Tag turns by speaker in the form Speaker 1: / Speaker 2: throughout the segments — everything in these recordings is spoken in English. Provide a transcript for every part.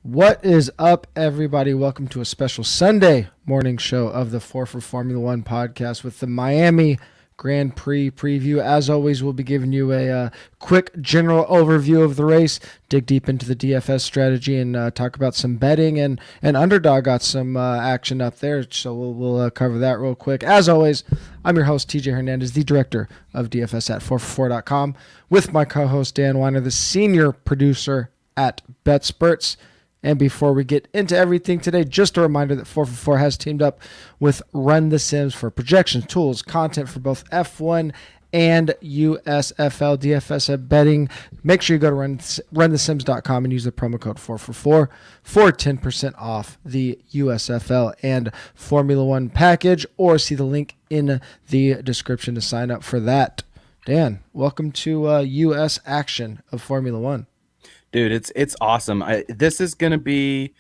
Speaker 1: What is up, everybody? Welcome to a special Sunday morning show of the 4for4mula podcast with the Miami Grand Prix preview. As always, we'll be giving you a quick general overview of the race, dig deep into the DFS strategy, and talk about some betting. And Underdog got some action up there, so we'll cover that real quick. As always, I'm your host, TJ Hernandez, the director of DFS at 4for4.com, with my co-host, Dan Weiner, the senior producer at BetSperts. And before we get into everything today, just a reminder that 4for4 has teamed up with Run the Sims for projections, tools, content for both F1 and USFL DFS betting. Make sure you go to runthesims.com and use the promo code 4for4 for 10% off the USFL and Formula One package, or see the link in the description to sign up for that. Dan, welcome to US action of Formula One.
Speaker 2: Dude, it's awesome. This is going to be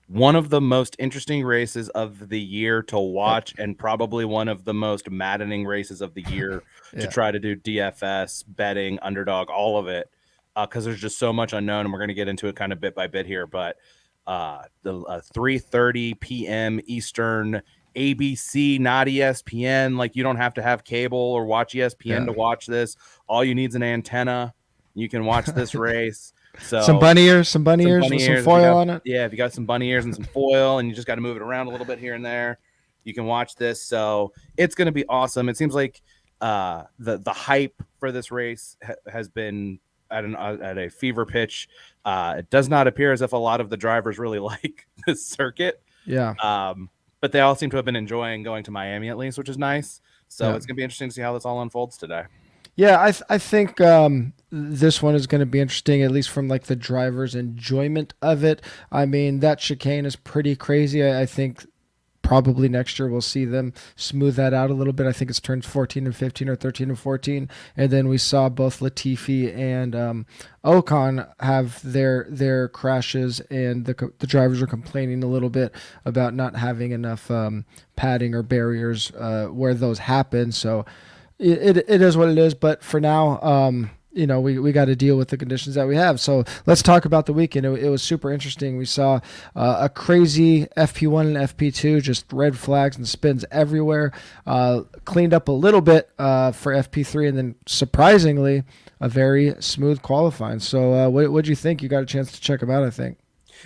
Speaker 2: one of the most interesting races of the year to watch, and probably one of the most maddening races of the year to try to do DFS, betting, underdog, all of it, because there's just so much unknown, and we're going to get into it kind of bit by bit here. But the 3:30 p.m. Eastern, ABC, not ESPN. Like, you don't have to have cable or watch ESPN to watch this. All you need is an antenna. You can watch this race. So
Speaker 1: some bunny ears with some foil on it.
Speaker 2: Yeah, if you got some bunny ears and some foil, and you just got to move it around a little bit here and there, you can watch this. So it's going to be awesome. It seems like the hype for this race has been at a fever pitch. It does not appear as if a lot of the drivers really like this circuit.
Speaker 1: Yeah.
Speaker 2: But they all seem to have been enjoying going to Miami, at least, which is nice. So it's going to be interesting to see how this all unfolds today.
Speaker 1: Yeah, I think this one is going to be interesting, at least from like the driver's enjoyment of it. I mean, that chicane is pretty crazy. I think probably next year we'll see them smooth that out a little bit. I think it's turns 14 and 15 or 13 and 14. And then we saw both Latifi and Ocon have their crashes, and the drivers are complaining a little bit about not having enough padding or barriers where those happen. So it is what it is, but for now, we got to deal with the conditions that we have. So let's talk about the weekend. It was super interesting. We saw a crazy FP1 and FP2, just red flags and spins everywhere. Cleaned up a little bit for FP3, and then surprisingly, a very smooth qualifying. So what do you think? You got a chance to check them out, I think.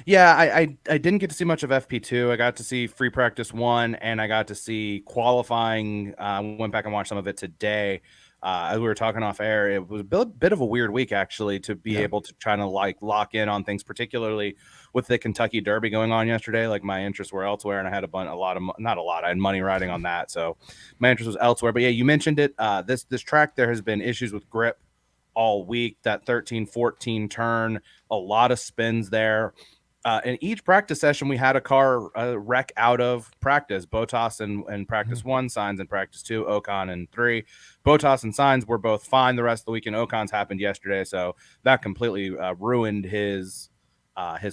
Speaker 2: Yeah, I didn't get to see much of FP2. I got to see free practice 1, and I got to see qualifying. Went back and watched some of it today. As we were talking off air, it was a bit of a weird week, actually, to be able to try to lock in on things, particularly with the Kentucky Derby going on yesterday. Like, my interests were elsewhere, and I had I had money riding on that, so my interest was elsewhere. But yeah, you mentioned it. This track, there has been issues with grip all week. That 13-14 turn, a lot of spins there. In each practice session, we had a car wreck out of practice. Bottas in practice 1, Sainz in practice 2, Ocon in 3. Bottas and Sainz were both fine the rest of the weekend. Ocon's happened yesterday, so that completely ruined his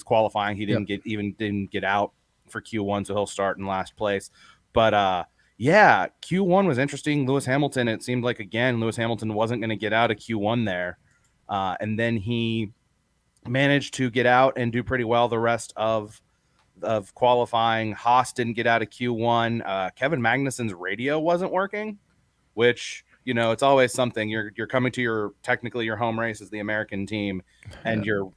Speaker 2: qualifying. He didn't get out for Q1, so he'll start in last place. But yeah, Q1 was interesting. Lewis Hamilton, it seemed like, again, Lewis Hamilton wasn't going to get out of Q1 there, and then he managed to get out and do pretty well the rest of qualifying. Haas didn't get out of Q1. Kevin Magnussen's radio wasn't working, which, it's always something. You're coming to technically your home race as the American team, and your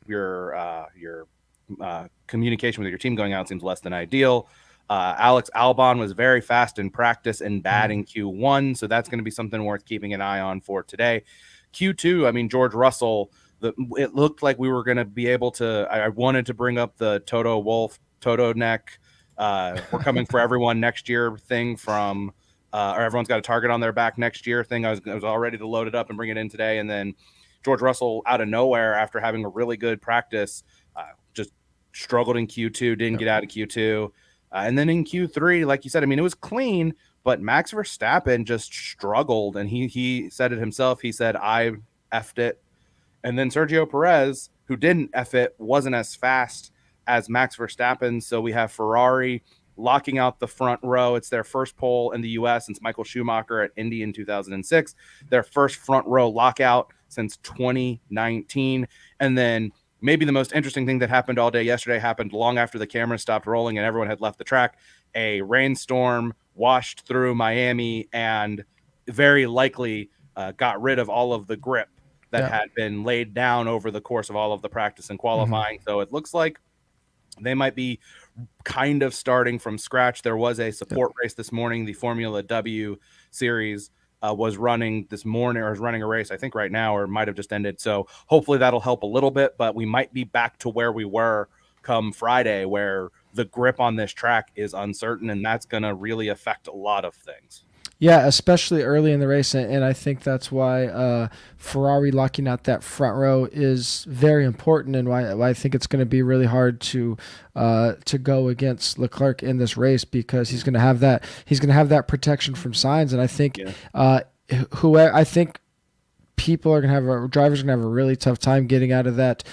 Speaker 2: communication with your team going out seems less than ideal. Alex Albon was very fast in practice and bad in Q1, so that's going to be something worth keeping an eye on for today. Q2, I mean, George Russell, it looked like we were going to be able to. I wanted to bring up the Toto Wolff, Toto neck. We're coming for everyone next year thing from, or everyone's got a target on their back next year thing. I was all ready to load it up and bring it in today. And then George Russell, out of nowhere, after having a really good practice, just struggled in Q2, didn't get out of Q2. And then in Q3, like you said, I mean, it was clean, but Max Verstappen just struggled. And he said it himself. He said, I effed it. And then Sergio Perez, who didn't F it, wasn't as fast as Max Verstappen. So we have Ferrari locking out the front row. It's their first pole in the U.S. since Michael Schumacher at Indy in 2006. Their first front row lockout since 2019. And then maybe the most interesting thing that happened all day yesterday happened long after the cameras stopped rolling and everyone had left the track. A rainstorm washed through Miami and very likely got rid of all of the grip that had been laid down over the course of all of the practice and qualifying. So it looks like they might be kind of starting from scratch. There was a support race this morning. The Formula W series was running this morning, or is running a race, I think right now, or might have just ended. So hopefully that'll help a little bit, but we might be back to where we were come Friday, where the grip on this track is uncertain, and that's going to really affect a lot of things.
Speaker 1: Yeah, especially early in the race, and I think that's why Ferrari locking out that front row is very important, and why I think it's going to be really hard to go against Leclerc in this race, because he's going to have that protection from Sainz, and I think I think people are going to have drivers are going to have a really tough time getting out of that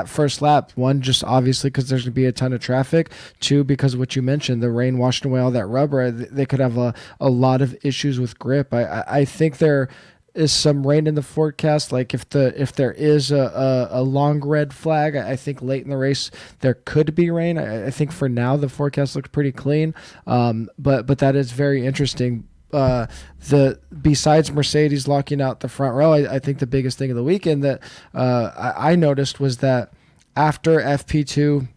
Speaker 1: first lap. One, just obviously because there's going to be a ton of traffic. Two, because of what you mentioned, the rain washing away all that rubber. They could have a lot of issues with grip. I think there is some rain in the forecast. Like if there is a long red flag, I think late in the race there could be rain. I think for now the forecast looks pretty clean. But that is very interesting. Besides Mercedes locking out the front row, I think the biggest thing of the weekend that I noticed was that after FP2,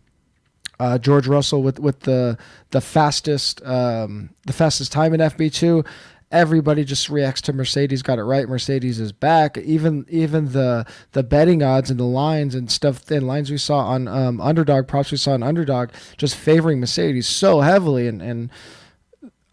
Speaker 1: George Russell with the fastest time in FP2, everybody just reacts to Mercedes got it right. Mercedes is back. Even the betting odds and the lines and stuff, and lines we saw on Underdog, props we saw on Underdog, just favoring Mercedes so heavily, and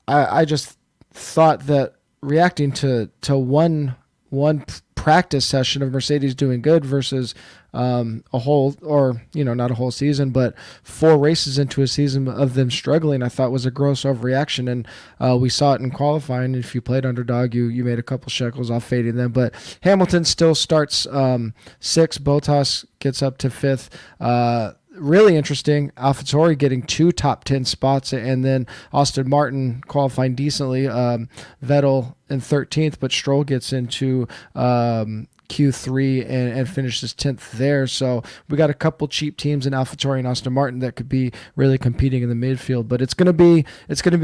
Speaker 1: I just thought that reacting to one practice session of Mercedes doing good versus a whole, or not a whole season, but 4 races into a season of them struggling, I thought was a gross overreaction. And we saw it in qualifying. If you played Underdog, you made a couple shekels off fading them. But Hamilton still starts 6th. Bottas gets up to 5th. Really interesting, AlphaTauri getting 2 top 10 spots, and then Aston Martin qualifying decently, Vettel in 13th, but Stroll gets into Q3 and finishes 10th there. So we got a couple cheap teams in AlphaTauri and Aston Martin that could be really competing in the midfield, but it's gonna be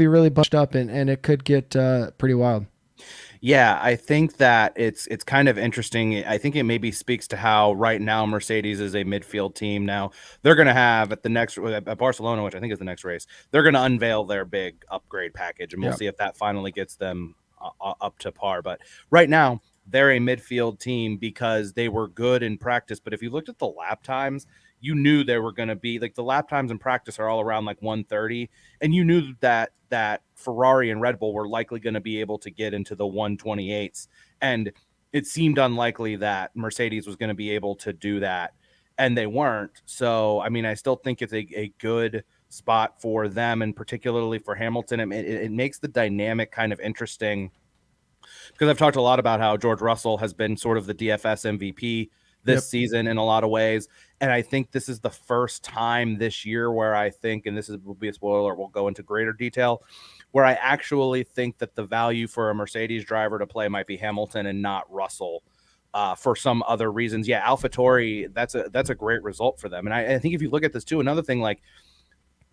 Speaker 1: really bunched up, and it could get pretty wild.
Speaker 2: Yeah, I think that it's kind of interesting. I think it maybe speaks to how right now Mercedes is a midfield team. Now they're going to have at Barcelona, which I think is the next race, they're going to unveil their big upgrade package, and we'll see if that finally gets them up to par. But right now they're a midfield team because they were good in practice. But if you looked at the lap times, you knew they were going to be like, the lap times in practice are all around like 130, and you knew that Ferrari and Red Bull were likely going to be able to get into the 128s, and it seemed unlikely that Mercedes was going to be able to do that, and they weren't. So I mean, I still think it's a good spot for them, and particularly for Hamilton. It makes the dynamic kind of interesting, because I've talked a lot about how George Russell has been sort of the DFS MVP this season in a lot of ways. And I think this is the first time this year where I think, and will be a spoiler, we'll go into greater detail, where I actually think that the value for a Mercedes driver to play might be Hamilton and not Russell for some other reasons. Yeah, AlphaTauri, that's a great result for them. And I think if you look at this too, another thing, like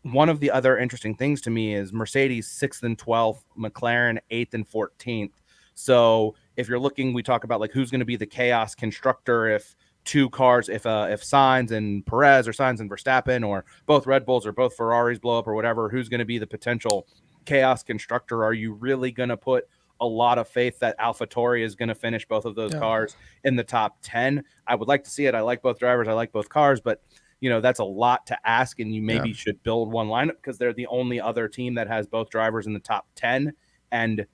Speaker 2: one of the other interesting things to me is Mercedes 6th and 12th, McLaren 8th and 14th. So if you're looking, we talk about like who's going to be the chaos constructor if two cars, if Sainz and Perez or Sainz and Verstappen or both Red Bulls or both Ferraris blow up or whatever, who's going to be the potential chaos constructor? Are you really going to put a lot of faith that AlphaTauri is going to finish both of those cars in the top 10? I would like to see it. I like both drivers. I like both cars, but that's a lot to ask, and you maybe should build one lineup because they're the only other team that has both drivers in the top 10, and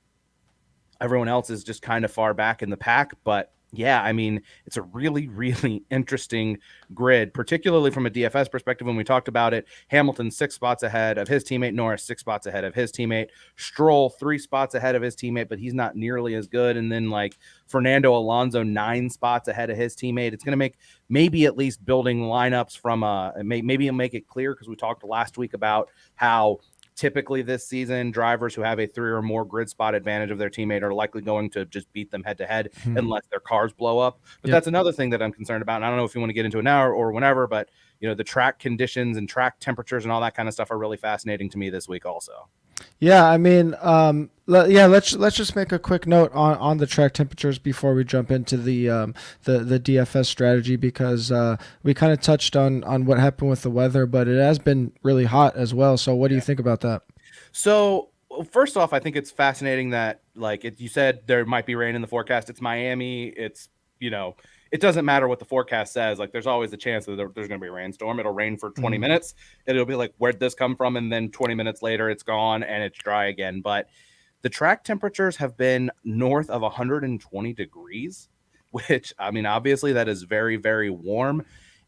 Speaker 2: everyone else is just kind of far back in the pack. But yeah, I mean, it's a really, really interesting grid, particularly from a DFS perspective. When we talked about it, Hamilton 6 spots ahead of his teammate, Norris 6 spots ahead of his teammate, Stroll 3 spots ahead of his teammate, but he's not nearly as good. And then like Fernando Alonso 9 spots ahead of his teammate. It's going to make maybe at least building lineups from maybe make it clear, because we talked last week about how typically this season, drivers who have a 3 or more grid spot advantage of their teammate are likely going to just beat them head to head unless their cars blow up. But that's another thing that I'm concerned about. And I don't know if you want to get into it now or whenever, but the track conditions and track temperatures and all that kind of stuff are really fascinating to me this week also.
Speaker 1: Yeah, I mean, let's just make a quick note on the track temperatures before we jump into the DFS strategy, because we kind of touched on what happened with the weather, but it has been really hot as well. So what do you think about that?
Speaker 2: So first off, I think it's fascinating that, like you said, there might be rain in the forecast. It's Miami. It's, it doesn't matter what the forecast says. Like, there's always a chance that there's going to be a rainstorm. It'll rain for 20 minutes. It'll be like, where'd this come from? And then 20 minutes later, it's gone and it's dry again. But the track temperatures have been north of 120 degrees, which, I mean, obviously that is very, very warm.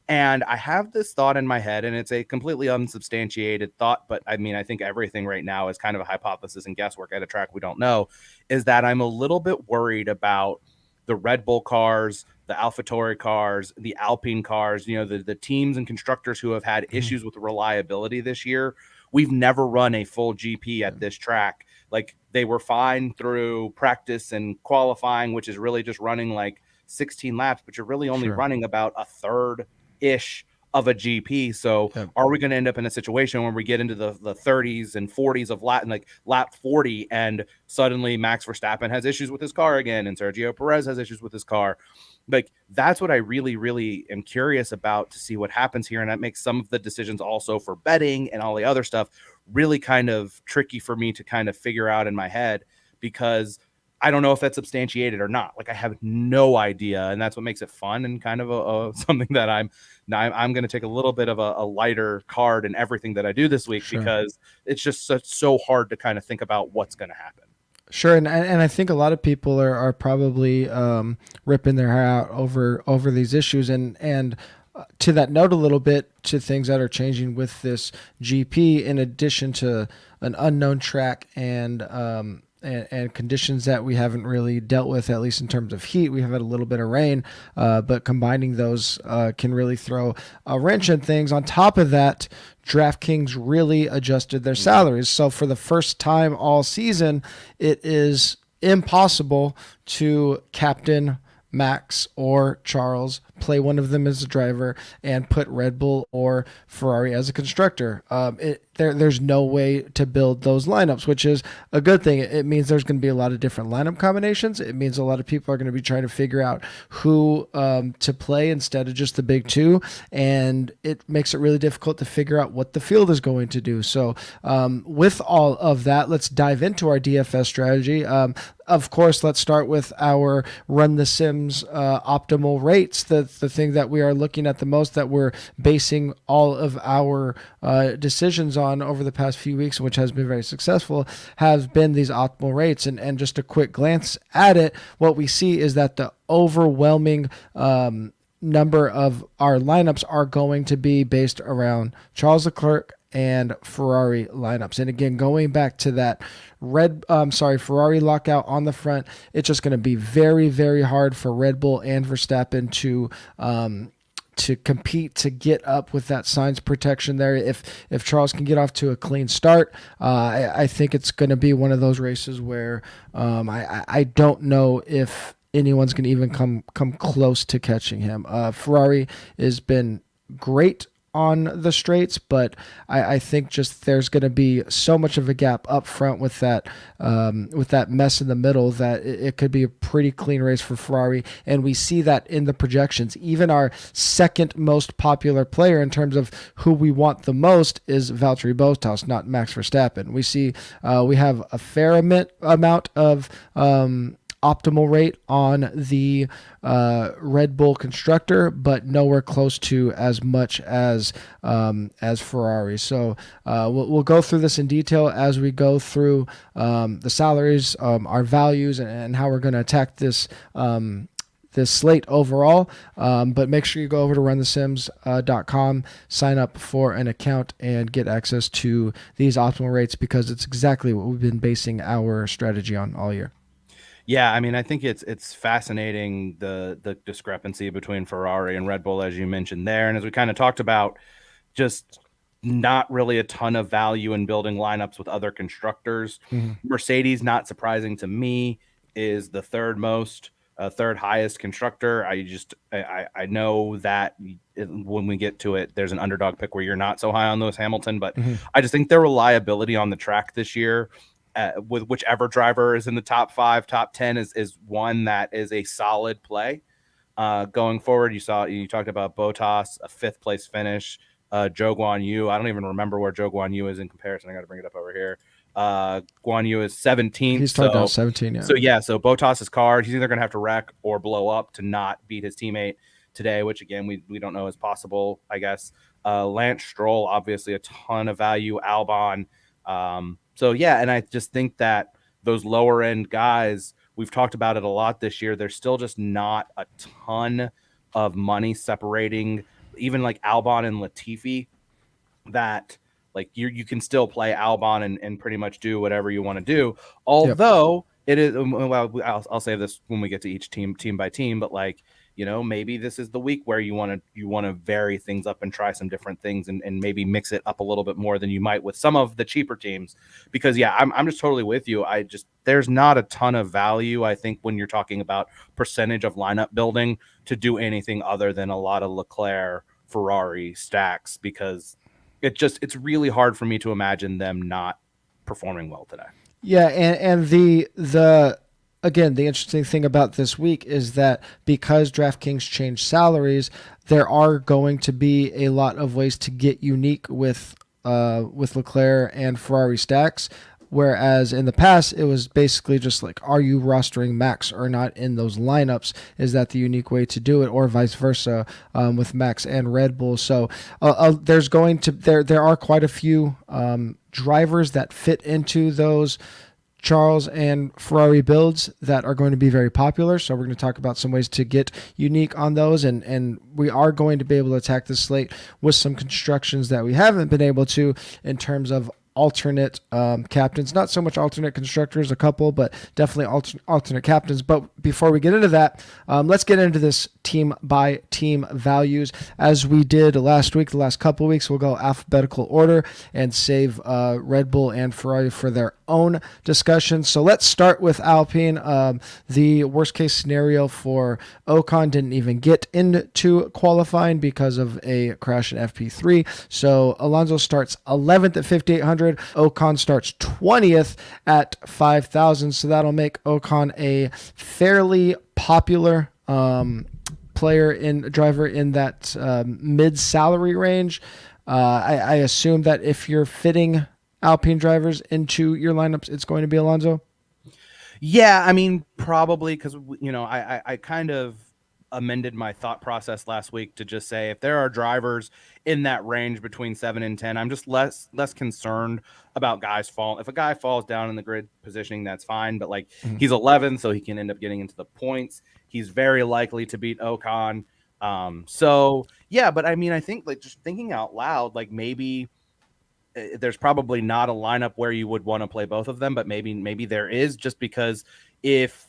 Speaker 2: And I have this thought in my head, and it's a completely unsubstantiated thought, but I mean, I think everything right now is kind of a hypothesis and guesswork at a track we don't know, is that I'm a little bit worried about the Red Bull cars, the AlphaTauri cars, the Alpine cars, the teams and constructors who have had issues with reliability this year. We've never run a full GP at this track. Like, they were fine through practice and qualifying, which is really just running like 16 laps, but you're really only running about a third ish of a GP. So are we going to end up in a situation where we get into the 30s and 40s of lap 40, and suddenly Max Verstappen has issues with his car again, and Sergio Perez has issues with his car? Like, that's what I really, really am curious about, to see what happens here. And that makes some of the decisions also for betting and all the other stuff really kind of tricky for me to kind of figure out in my head, because I don't know if that's substantiated or not. Like, I have no idea, and that's what makes it fun and kind of something that I'm going to take a little bit of a lighter card in everything that I do this week, because it's just so hard to kind of think about what's going to happen.
Speaker 1: Sure, and I think a lot of people are probably ripping their hair out over these issues, and to that note, a little bit to things that are changing with this GP, in addition to an unknown track and conditions that we haven't really dealt with, at least in terms of heat. We have had a little bit of rain, but combining those can really throw a wrench in things. On top of that, DraftKings really adjusted their salaries. So for the first time all season, it is impossible to captain Max or Charles, play one of them as a driver, and put Red Bull or Ferrari as a constructor. There's no way to build those lineups, which is a good thing. It means there's going to be a lot of different lineup combinations. It means a lot of people are going to be trying to figure out who to play instead of just the big two, and it makes it really difficult to figure out what the field is going to do. So with all of that, let's dive into our DFS strategy. Of course, let's start with our Run the Sims optimal rates. The thing that we are looking at the most, that we're basing all of our decisions on over the past few weeks, which has been very successful, has been these optimal rates. And just a quick glance at it, what we see is that the overwhelming number of our lineups are going to be based around Charles Leclerc and Ferrari lineups. And again, going back to that Ferrari lockout on the front, it's just going to be very, very hard for Red Bull and Verstappen to compete, to get up with that Sainz protection there. If Charles can get off to a clean start, I think it's going to be one of those races where I don't know if anyone's going to even come close to catching him. Ferrari has been great on the straights, but I think just there's going to be so much of a gap up front with that mess in the middle, that it could be a pretty clean race for Ferrari. And we see that in the projections. Even our second most popular player in terms of who we want the most is Valtteri Bottas, not Max Verstappen. We see we have a fair amount of optimal rate on the Red Bull constructor, but nowhere close to as much as Ferrari. So we'll go through this in detail as we go through the salaries, our values, and how we're going to attack this slate overall. But make sure you go over to runthesims.com, sign up for an account, and get access to these optimal rates, because it's exactly what we've been basing our strategy on all year.
Speaker 2: Yeah, I mean, I think it's fascinating, the discrepancy between Ferrari and Red Bull, as you mentioned there. And as we kind of talked about, just not really a ton of value in building lineups with other constructors. Mercedes, not surprising to me, is the third highest constructor. I know that when we get to it, there's an underdog pick where you're not so high on Lewis Hamilton, but I just think their reliability on the track this year, with whichever driver is in the top 5, top 10, is one that is a solid play. Going forward, you talked about Bottas, a 5th place finish. Zhou Guan Yu, I don't even remember where Zhou Guan Yu is in comparison. I got to bring it up over here. Guan Yu is 17th.
Speaker 1: He's talking about 17,
Speaker 2: yeah. So Bottas's car, he's either going to have to wreck or blow up to not beat his teammate today, which again, we don't know is possible, I guess. Lance Stroll, obviously a ton of value. Albon. And I just think that those lower end guys, we've talked about it a lot this year. There's still just not a ton of money separating even like Albon and Latifi, that like you can still play Albon and pretty much do whatever you want to do. Although it is, well, I'll save this when we get to each team by team, but like, maybe this is the week where you want to vary things up and try some different things and maybe mix it up a little bit more than you might with some of the cheaper teams. Because I'm just totally with you. There's not a ton of value, I think, when you're talking about percentage of lineup building to do anything other than a lot of Leclerc, Ferrari stacks, because it's really hard for me to imagine them not performing well today.
Speaker 1: Yeah, and the again, the interesting thing about this week is that because DraftKings changed salaries, there are going to be a lot of ways to get unique with Leclerc and Ferrari stacks. Whereas in the past, it was basically just like, are you rostering Max or not in those lineups? Is that the unique way to do it, or vice versa with Max and Red Bull? So there are quite a few drivers that fit into those Charles and Ferrari builds that are going to be very popular. So we're going to talk about some ways to get unique on those. And we are going to be able to attack this slate with some constructions that we haven't been able to in terms of alternate captains. Not so much alternate constructors, a couple, but definitely alternate captains. But before we get into that, let's get into this team by team values. As we did last week, the last couple of weeks, we'll go alphabetical order and save Red Bull and Ferrari for their own discussion. So let's start with Alpine. The worst case scenario for Ocon didn't even get into qualifying because of a crash in FP3. So Alonso starts 11th at 5,800. Ocon starts 20th at 5,000. So that'll make Ocon a fairly popular driver in that mid salary range. I assume that if you're fitting Alpine drivers into your lineups, it's going to be Alonso.
Speaker 2: Yeah, I mean, probably, because I kind of amended my thought process last week to just say if there are drivers in that range between 7 and 10, I'm just less concerned about guys falling. If a guy falls down in the grid positioning, that's fine, but like he's 11, so he can end up getting into the points. He's very likely to beat Ocon. So yeah, but I mean, I think like just thinking out loud, like maybe there's probably not a lineup where you would want to play both of them, but maybe there is, just because if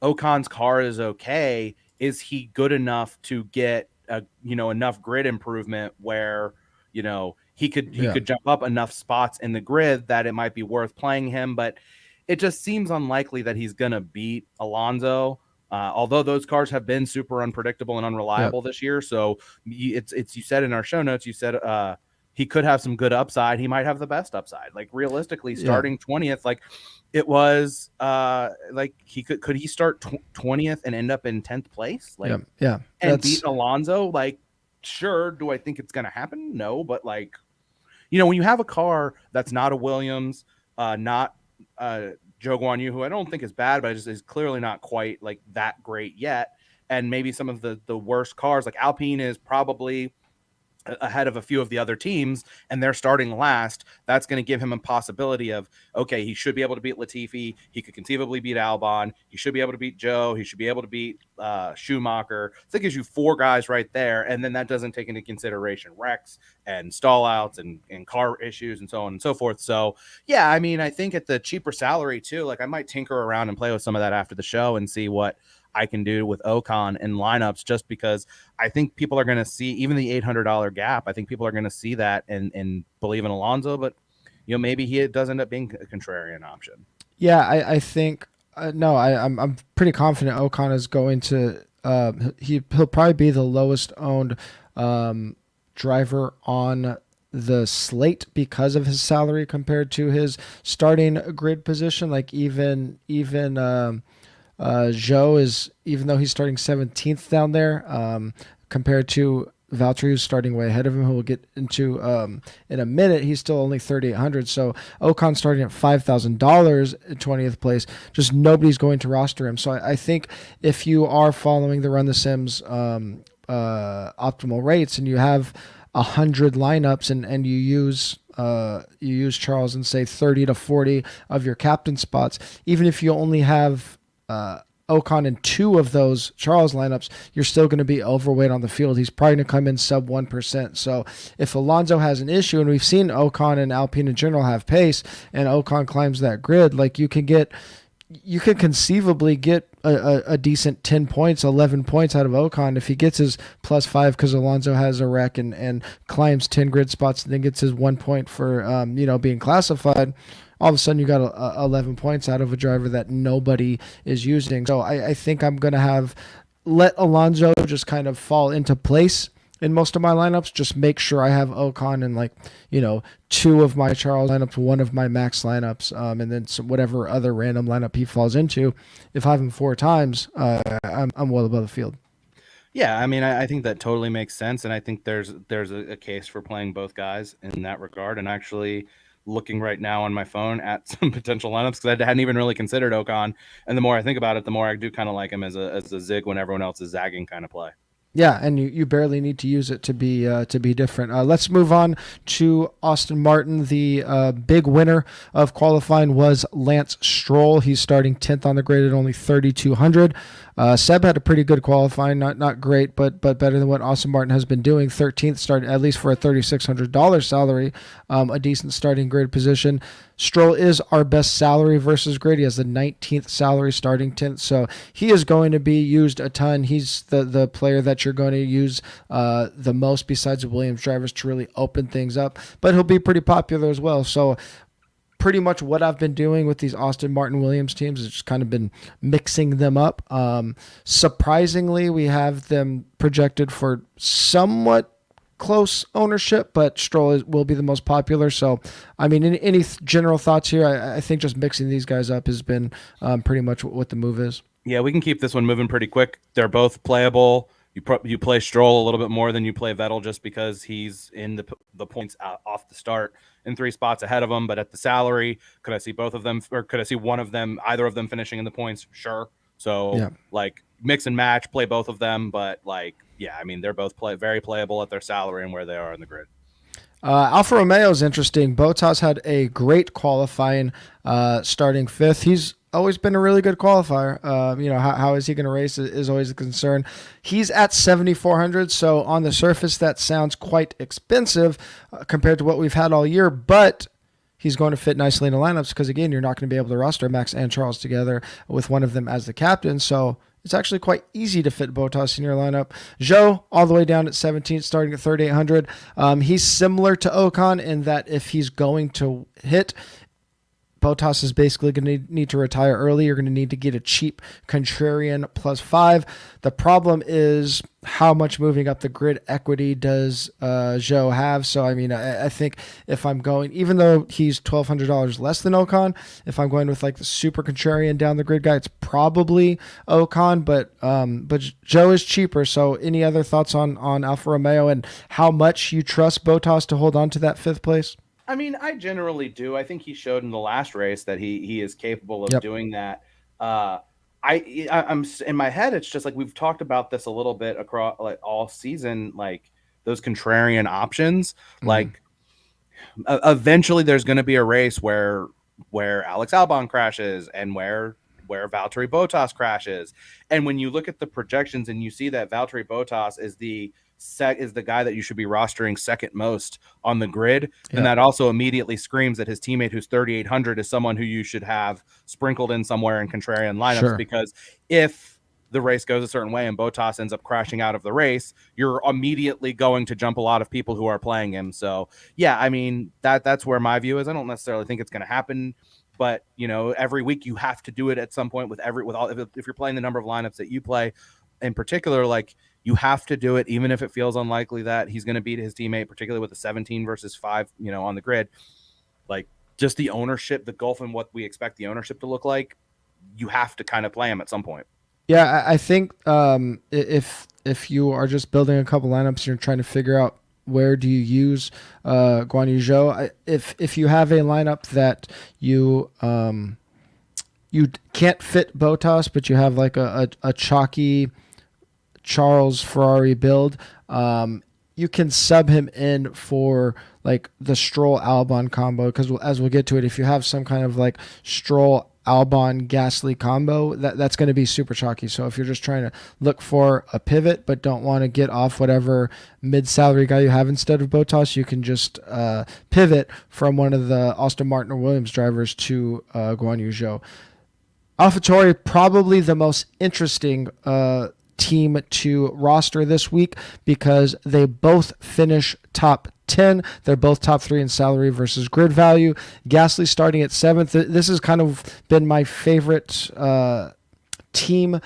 Speaker 2: Ocon's car is okay, is he good enough to get enough grid improvement where he could jump up enough spots in the grid that it might be worth playing him? But it just seems unlikely that he's gonna beat Alonso. Although those cars have been super unpredictable and unreliable this year, so you said in our show notes, you said he could have some good upside. He might have the best upside. Like realistically, starting 20th, like it was like could he start 20th and end up in 10th place? Like and beat Alonso? Like, sure. Do I think it's gonna happen? No, but like, when you have a car that's not a Williams, not Zhou Guan Yu, who I don't think is bad, but is clearly not quite like that great yet, and maybe some of the worst cars, like Alpine is probably ahead of a few of the other teams, and they're starting last. That's going to give him a possibility of, okay, he should be able to beat Latifi. He could conceivably beat Albon. He should be able to beat Joe. He should be able to beat Schumacher. So that gives you 4 guys right there, and then that doesn't take into consideration wrecks and stall outs and car issues and so on and so forth. So yeah, I mean, I think at the cheaper salary too, like I might tinker around and play with some of that after the show and see what I can do with Ocon in lineups, just because I think people are going to see even the $800 gap. I think people are going to see that and believe in Alonso, but maybe he does end up being a contrarian option.
Speaker 1: Yeah, I think no, I'm pretty confident Ocon is going to he'll probably be the lowest owned driver on the slate because of his salary compared to his starting grid position. Like even Zhou is, even though he's starting 17th down there, compared to Valtteri, who's starting way ahead of him, who we'll get into in a minute. He's still only 3,800. So Ocon starting at $5,000 in 20th place. Just nobody's going to roster him. So I think if you are following the Run the Sims optimal rates and you have 100 lineups and you use Charles and say 30 to 40 of your captain spots, even if you only have Ocon in 2 of those Charles lineups, you're still going to be overweight on the field. He's probably going to come in sub 1%. So if Alonso has an issue, and we've seen Ocon and Alpine in general have pace, and Ocon climbs that grid, like you can conceivably get a decent 10 points, 11 points out of Ocon if he gets his +5 because Alonso has a wreck and climbs 10 grid spots and then gets his 1 point for being classified. All of a sudden you got 11 points out of a driver that nobody is using. So I think I'm going to let Alonso just kind of fall into place in most of my lineups. Just make sure I have Ocon in 2 of my Charles lineups, 1 of my Max lineups, and then whatever other random lineup he falls into. If I have him 4 times, I'm well above the field.
Speaker 2: Yeah, I mean, I think that totally makes sense, and I think there's a case for playing both guys in that regard. And actually looking right now on my phone at some potential lineups, because I hadn't even really considered Ocon, and the more I think about it, the more I do kind of like him as a zig when everyone else is zagging kind of play.
Speaker 1: Yeah, and you barely need to use it to be different. Let's move on to Aston Martin. The big winner of qualifying was Lance Stroll. He's starting 10th on the grid at only 3,200. Seb had a pretty good qualifying, not great, but better than what Aston Martin has been doing. 13th start, at least for a $3,600 salary, a decent starting grid position. Stroll is our best salary versus grid. He has the 19th salary, starting 10th, so he is going to be used a ton. He's the player that you're going to use the most besides the Williams drivers to really open things up, but he'll be pretty popular as well. So pretty much what I've been doing with these Aston Martin Williams teams is just kind of been mixing them up. Surprisingly, we have them projected for somewhat close ownership, but Stroll will be the most popular. So, I mean, any general thoughts here? I think just mixing these guys up has been pretty much what the move is.
Speaker 2: Yeah, we can keep this one moving pretty quick. They're both playable. You play Stroll a little bit more than you play Vettel just because he's in the points off the start in 3 spots ahead of him. But at the salary, could I see both of them, or could I see one of them, either of them finishing in the points? Sure. So yeah. Mix and match, play both of them. But I mean, they're both very playable at their salary and where they are in the grid.
Speaker 1: Alfa Romeo is interesting. Bottas had a great qualifying, starting 5th. He's always been a really good qualifier. How is he going to race is always a concern. He's at 7,400, so on the surface that sounds quite expensive compared to what we've had all year, but he's going to fit nicely in the lineups because, again, you're not going to be able to roster Max and Charles together with one of them as the captain, so it's actually quite easy to fit Bottas in your lineup. Zhou, all the way down at 17th, starting at 3,800. He's similar to Ocon in that if he's going to hit, Bottas is basically going to need to retire early. You're going to need to get a cheap contrarian +5. The problem is how much moving up the grid equity does Zhou have? So, I mean, I think if I'm going, even though he's $1,200 less than Ocon, if I'm going with the super contrarian down the grid guy, it's probably Ocon, but Zhou is cheaper. So any other thoughts on Alfa Romeo and how much you trust Bottas to hold on to that 5th place?
Speaker 2: I mean, I generally do. I think he showed in the last race that he is capable of doing that. I'm in my head. It's just we've talked about this a little bit across all season, those contrarian options. Mm-hmm. Eventually, there's going to be a race where Alex Albon crashes and where Valtteri Bottas crashes. And when you look at the projections and you see that Valtteri Bottas is the guy that you should be rostering second most on the grid, and that also immediately screams that his teammate who's 3,800 is someone who you should have sprinkled in somewhere in contrarian lineups. Sure. Because if the race goes a certain way and Bottas ends up crashing out of the race, you're immediately going to jump a lot of people who are playing him. So yeah, I mean, that's where my view is. I don't necessarily think it's going to happen, but every week you have to do it at some point with all, if you're playing the number of lineups that you play in particular, like you have to do it, even if it feels unlikely that he's going to beat his teammate, particularly with the 17 versus 5, on the grid. Like, just the ownership, the gulf, and what we expect the ownership to look like, you have to kind of play him at some point.
Speaker 1: Yeah, I think if you are just building a couple lineups and you're trying to figure out where do you use Guan Yu Zhou, if you have a lineup that you can't fit Bottas, but you have like a chalky Charles Ferrari build, you can sub him in for like the Stroll Albon combo, because as we'll get to it, if you have some kind of like Stroll Albon Gasly combo, that's going to be super chalky. So if you're just trying to look for a pivot but don't want to get off whatever mid-salary guy you have instead of Bottas, you can just pivot from one of the Aston Martin or Williams drivers to Guan Yu Zhou. AlphaTauri, probably the most interesting team to roster this week because they both finish top 10. They're both top 3 in salary versus grid value. Gasly starting at 7th. This has kind of been my favorite team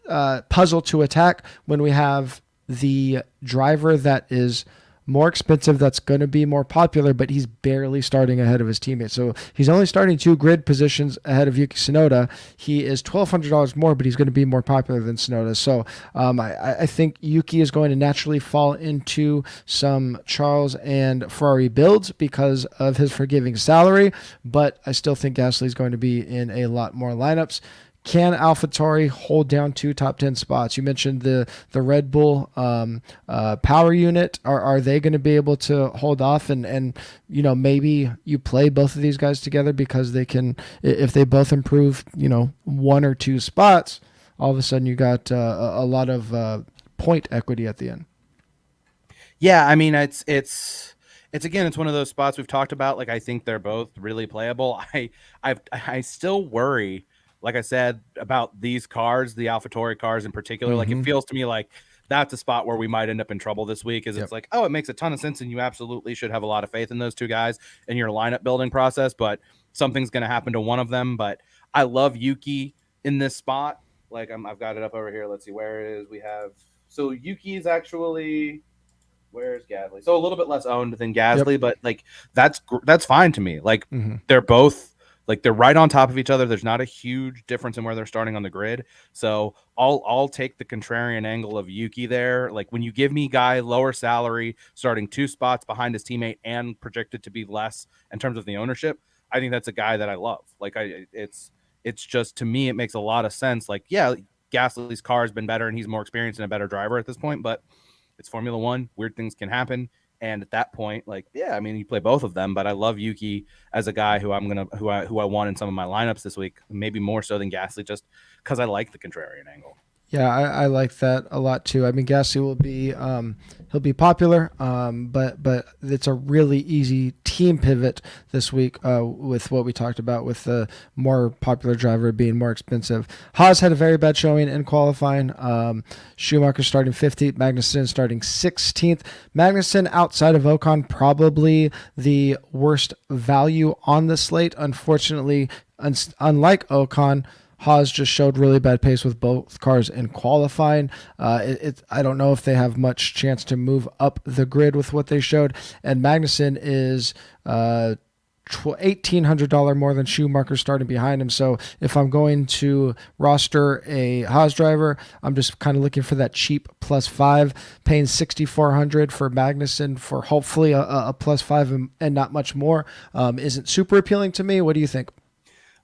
Speaker 1: puzzle to attack when we have the driver that is more expensive, that's going to be more popular, but he's barely starting ahead of his teammates. So he's only starting 2 grid positions ahead of Yuki Tsunoda. He is $1,200 more, but he's going to be more popular than Tsunoda. So I think Yuki is going to naturally fall into some Charles and Ferrari builds because of his forgiving salary, but I still think Gasly is going to be in a lot more lineups. Can AlphaTauri hold down 2 top 10 spots? You mentioned the Red Bull power unit. Are they going to be able to hold off? And maybe you play both of these guys together because they can, if they both improve 1 or 2 spots, all of a sudden you got a lot of point equity at the end.
Speaker 2: Yeah, I mean, it's again, it's one of those spots we've talked about. Like, I think they're both really playable. I still worry, like I said, about these cars, the AlphaTauri cars in particular. Like, it feels to me like that's a spot where we might end up in trouble this week. It's like, oh, it makes a ton of sense, and you absolutely should have a lot of faith in those 2 guys in your lineup building process, but something's going to happen to one of them. But I love Yuki in this spot. Like, I've got it up over here. Let's see where it is. We have, so Yuki is actually, where's Gasly? So a little bit less owned than Gasly, but like that's fine to me. Like, they're both, like, they're right on top of each other. There's not a huge difference in where they're starting on the grid. So I'll take the contrarian angle of Yuki there. Like, when you give me guy lower salary, starting 2 spots behind his teammate and projected to be less in terms of the ownership, I think that's a guy that I love. Like, it's just, to me, it makes a lot of sense. Like, yeah, Gasly's car has been better and he's more experienced and a better driver at this point, but it's Formula One. Weird things can happen. And at that point, like, yeah, I mean, you play both of them, but I love Yuki as a guy who I want in some of my lineups this week, maybe more so than Gasly, just because I like the contrarian angle.
Speaker 1: Yeah, I like that a lot too. I mean, Gasly will be he'll be popular, but it's a really easy team pivot this week with what we talked about with the more popular driver being more expensive. Haas had a very bad showing in qualifying. Schumacher starting 15th, Magnussen starting 16th. Magnussen, outside of Ocon, probably the worst value on the slate. Unfortunately, unlike Ocon, Haas just showed really bad pace with both cars in qualifying. I don't know if they have much chance to move up the grid with what they showed. And Magnussen is $1,800 more than Schumacher starting behind him. So if I'm going to roster a Haas driver, I'm just kind of looking for that cheap +5, paying $6,400 for Magnussen for hopefully a +5 and not much more. Isn't super appealing to me. What do you think?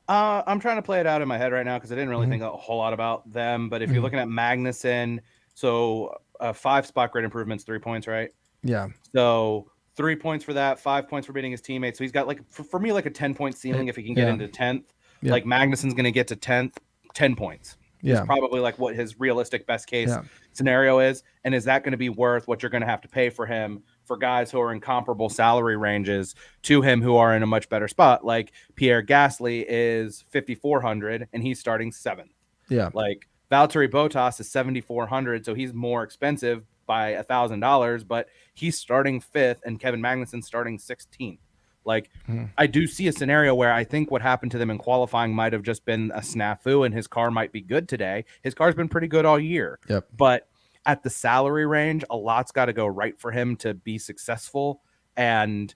Speaker 2: I'm trying to play it out in my head right now because I didn't really think a whole lot about them. But if you're looking at Magnussen, so 5 spot grid improvements, 3 points, right?
Speaker 1: Yeah.
Speaker 2: So 3 points for that, 5 points for beating his teammates. So he's got, like, for me, like a 10-point ceiling if he can get into 10th. Yeah. Like, Magnussen's going to get to 10th, 10 points. Yeah. It's probably like what his realistic best case scenario is. And is that going to be worth what you're going to have to pay for him for guys who are in comparable salary ranges to him who are in a much better spot? Like, Pierre Gasly is $5,400 and he's starting 7th.
Speaker 1: Yeah.
Speaker 2: Like, Valtteri Bottas is 7,400, so he's more expensive by $1,000, but he's starting 5th and Kevin Magnussen's starting 16th. Like, I do see a scenario where I think what happened to them in qualifying might have just been a snafu, and his car might be good today. His car's been pretty good all year.
Speaker 1: Yep.
Speaker 2: But at the salary range, a lot's got to go right for him to be successful, and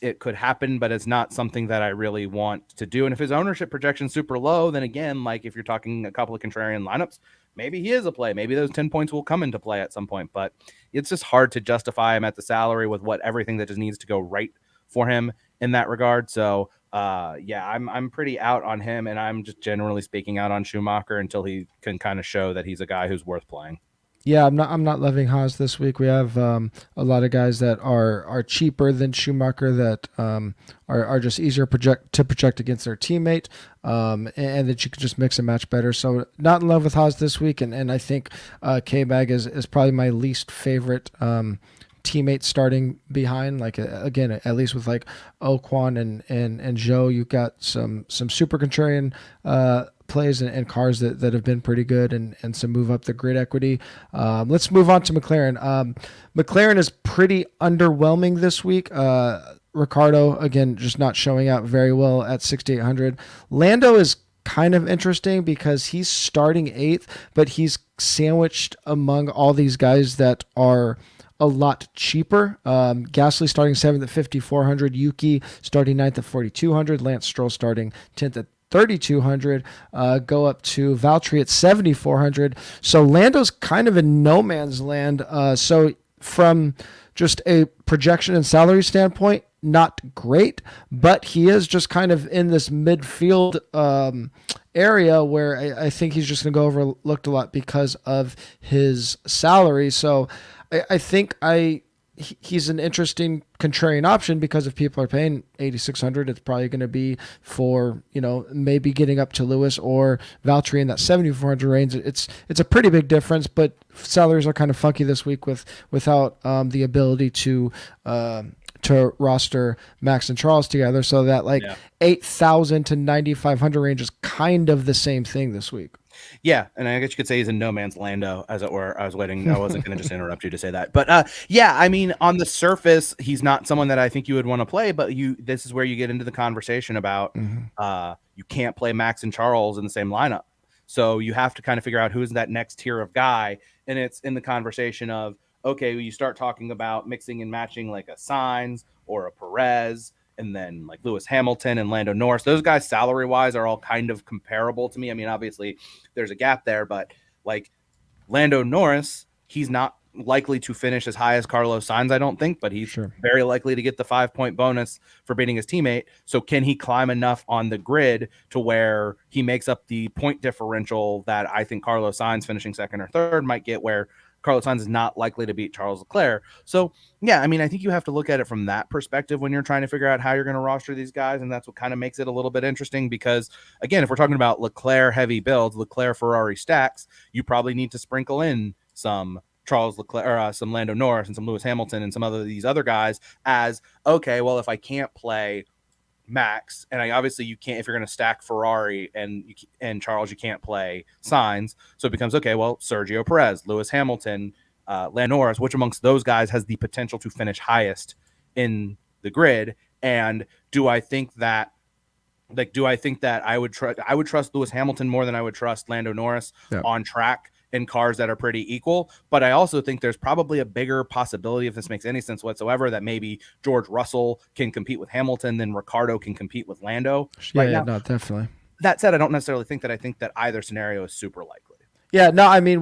Speaker 2: it could happen, but it's not something that I really want to do. And if his ownership projection's super low, then again, like if you're talking a couple of contrarian lineups, maybe he is a play. Maybe those 10 points will come into play at some point, but it's just hard to justify him at the salary with what everything that just needs to go right for him in that regard. So yeah, I'm pretty out on him, and I'm just generally speaking out on Schumacher until he can kind of show that he's a guy who's worth playing.
Speaker 1: Yeah, I'm not loving Haas this week. We have a lot of guys that are cheaper than Schumacher that are just easier to project against their teammate, and that you can just mix and match better. So not in love with Haas this week, and I think K-Bag is probably my least favorite teammate starting behind. Like again, at least with like Ocon and Joe, you've got some super contrarian plays and cars that have been pretty good and some move up the grid equity. Let's move on to McLaren. McLaren is pretty underwhelming this week. Ricciardo, again, just not showing out very well at 6,800. Lando is kind of interesting because he's starting 8th, but he's sandwiched among all these guys that are a lot cheaper. Gasly starting 7th at 5,400. Yuki starting 9th at 4,200. Lance Stroll starting 10th at 3,200. Go up to Valtteri at 7,400. So Lando's kind of in no man's land. So from just a projection and salary standpoint, not great, but he is just kind of in this midfield area where I think he's just going to go overlooked a lot because of his salary. So I think he's an interesting contrarian option because if people are paying 8,600, it's probably going to be for, maybe getting up to Lewis or Valtteri in that 7,400 range. It's a pretty big difference, but salaries are kind of funky this week without the ability to roster Max and Charles together. So that 8,000 to 9,500 range is kind of the same thing this week.
Speaker 2: Yeah, and I guess you could say he's in no man's lando, as it were. I wasn't going to just interrupt you to say that. But yeah, I mean, on the surface, he's not someone that I think you would want to play, but this is where you get into the conversation about you can't play Max and Charles in the same lineup. So you have to kind of figure out who's that next tier of guy, and it's in the conversation of, okay, you start talking about mixing and matching like a Sainz or a Perez, and then like Lewis Hamilton and Lando Norris. Those guys salary-wise are all kind of comparable to me. I mean, obviously there's a gap there, but like Lando Norris, he's not likely to finish as high as Carlos Sainz, I don't think, but he's very likely to get the 5-point bonus for beating his teammate. So can he climb enough on the grid to where he makes up the point differential that I think Carlos Sainz finishing 2nd or 3rd might get, where Carlos Sainz is not likely to beat Charles Leclerc? So, yeah, I mean, I think you have to look at it from that perspective when you're trying to figure out how you're going to roster these guys, and that's what kind of makes it a little bit interesting because, again, if we're talking about Leclerc-heavy builds, Leclerc-Ferrari stacks, you probably need to sprinkle in some Charles Leclerc or some Lando Norris and some Lewis Hamilton and some of these other guys as, okay, well, if I can't play Max, and obviously you can't, if you're going to stack Ferrari and Charles, you can't play Sainz, so it becomes, okay, well, Sergio Perez, Lewis Hamilton, Lando Norris, which amongst those guys has the potential to finish highest in the grid? And do I think that I would trust Lewis Hamilton more than I would trust Lando Norris on track in cars that are pretty equal? But I also think there's probably a bigger possibility, if this makes any sense whatsoever, that maybe George Russell can compete with Hamilton than Ricciardo can compete with Lando.
Speaker 1: No, definitely.
Speaker 2: That said, I don't necessarily think that either scenario is super likely.
Speaker 1: Yeah, no, I mean,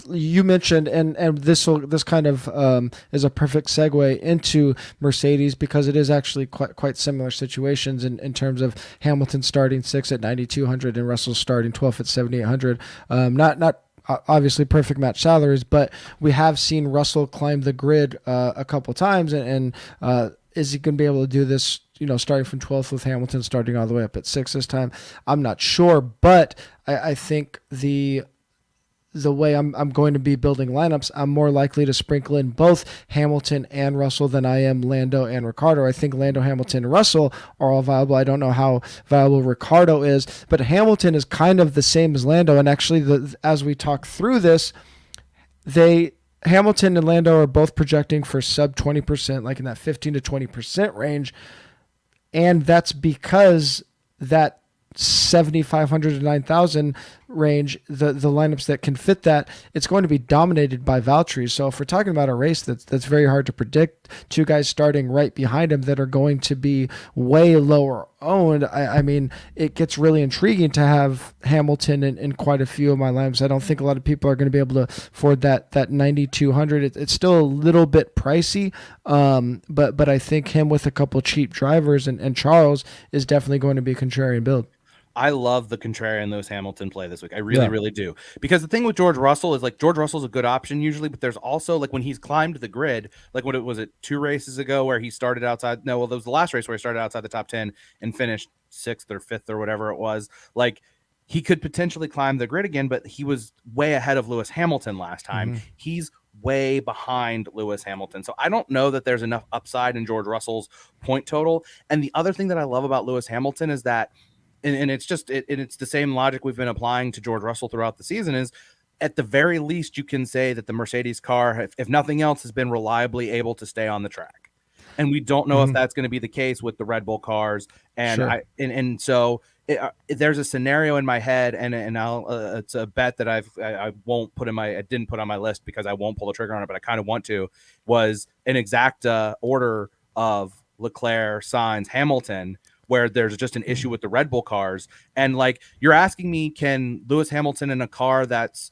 Speaker 1: you mentioned, and this kind of is a perfect segue into Mercedes because it is actually quite similar situations in terms of Hamilton starting 6th at 9,200 and Russell starting 12th at 7,800. Not obviously perfect match salaries, but we have seen Russell climb the grid a couple times, and is he going to be able to do this, starting from 12th with Hamilton starting all the way up at 6th this time? I'm not sure, but I think the the way I'm going to be building lineups, I'm more likely to sprinkle in both Hamilton and Russell than I am Lando and Ricardo. I think Lando, Hamilton, and Russell are all viable. I don't know how viable Ricardo is, but Hamilton is kind of the same as Lando. And actually, as we talk through this, Hamilton and Lando are both projecting for sub 20%, like in that 15 to 20% range. And that's because that 7,500 to 9,000 range, the lineups that can fit that, it's going to be dominated by Valtteri. So if we're talking about a race that's very hard to predict, two guys starting right behind him that are going to be way lower owned, I mean, it gets really intriguing to have Hamilton in quite a few of my lineups. I don't think a lot of people are going to be able to afford that 9,200. It's still a little bit pricey, but I think him with a couple cheap drivers and Charles is definitely going to be a contrarian build.
Speaker 2: I love the contrarian Lewis Hamilton play this week. I really do. Because the thing with George Russell is, like, George Russell's a good option usually, but there's also, like, when he's climbed the grid, like what was it 2 races ago where he started outside. No, well, that was the last race where he started outside the top 10 and finished 6th or 5th or whatever it was. Like, he could potentially climb the grid again, but he was way ahead of Lewis Hamilton last time. Mm-hmm. He's way behind Lewis Hamilton. So I don't know that there's enough upside in George Russell's point total. And the other thing that I love about Lewis Hamilton is that, and it's just it's the same logic we've been applying to George Russell throughout the season, is at the very least you can say that the Mercedes car, if nothing else, has been reliably able to stay on the track. And we don't know if that's going to be the case with the Red Bull cars. And sure. So there's a scenario in my head, and it's a bet that I won't put I didn't put on my list because I won't pull the trigger on it, but I kind of want to, was an exact order of Leclerc, Sainz, Hamilton, where there's just an issue with the Red Bull cars. And, like, you're asking me, can Lewis Hamilton in a car that's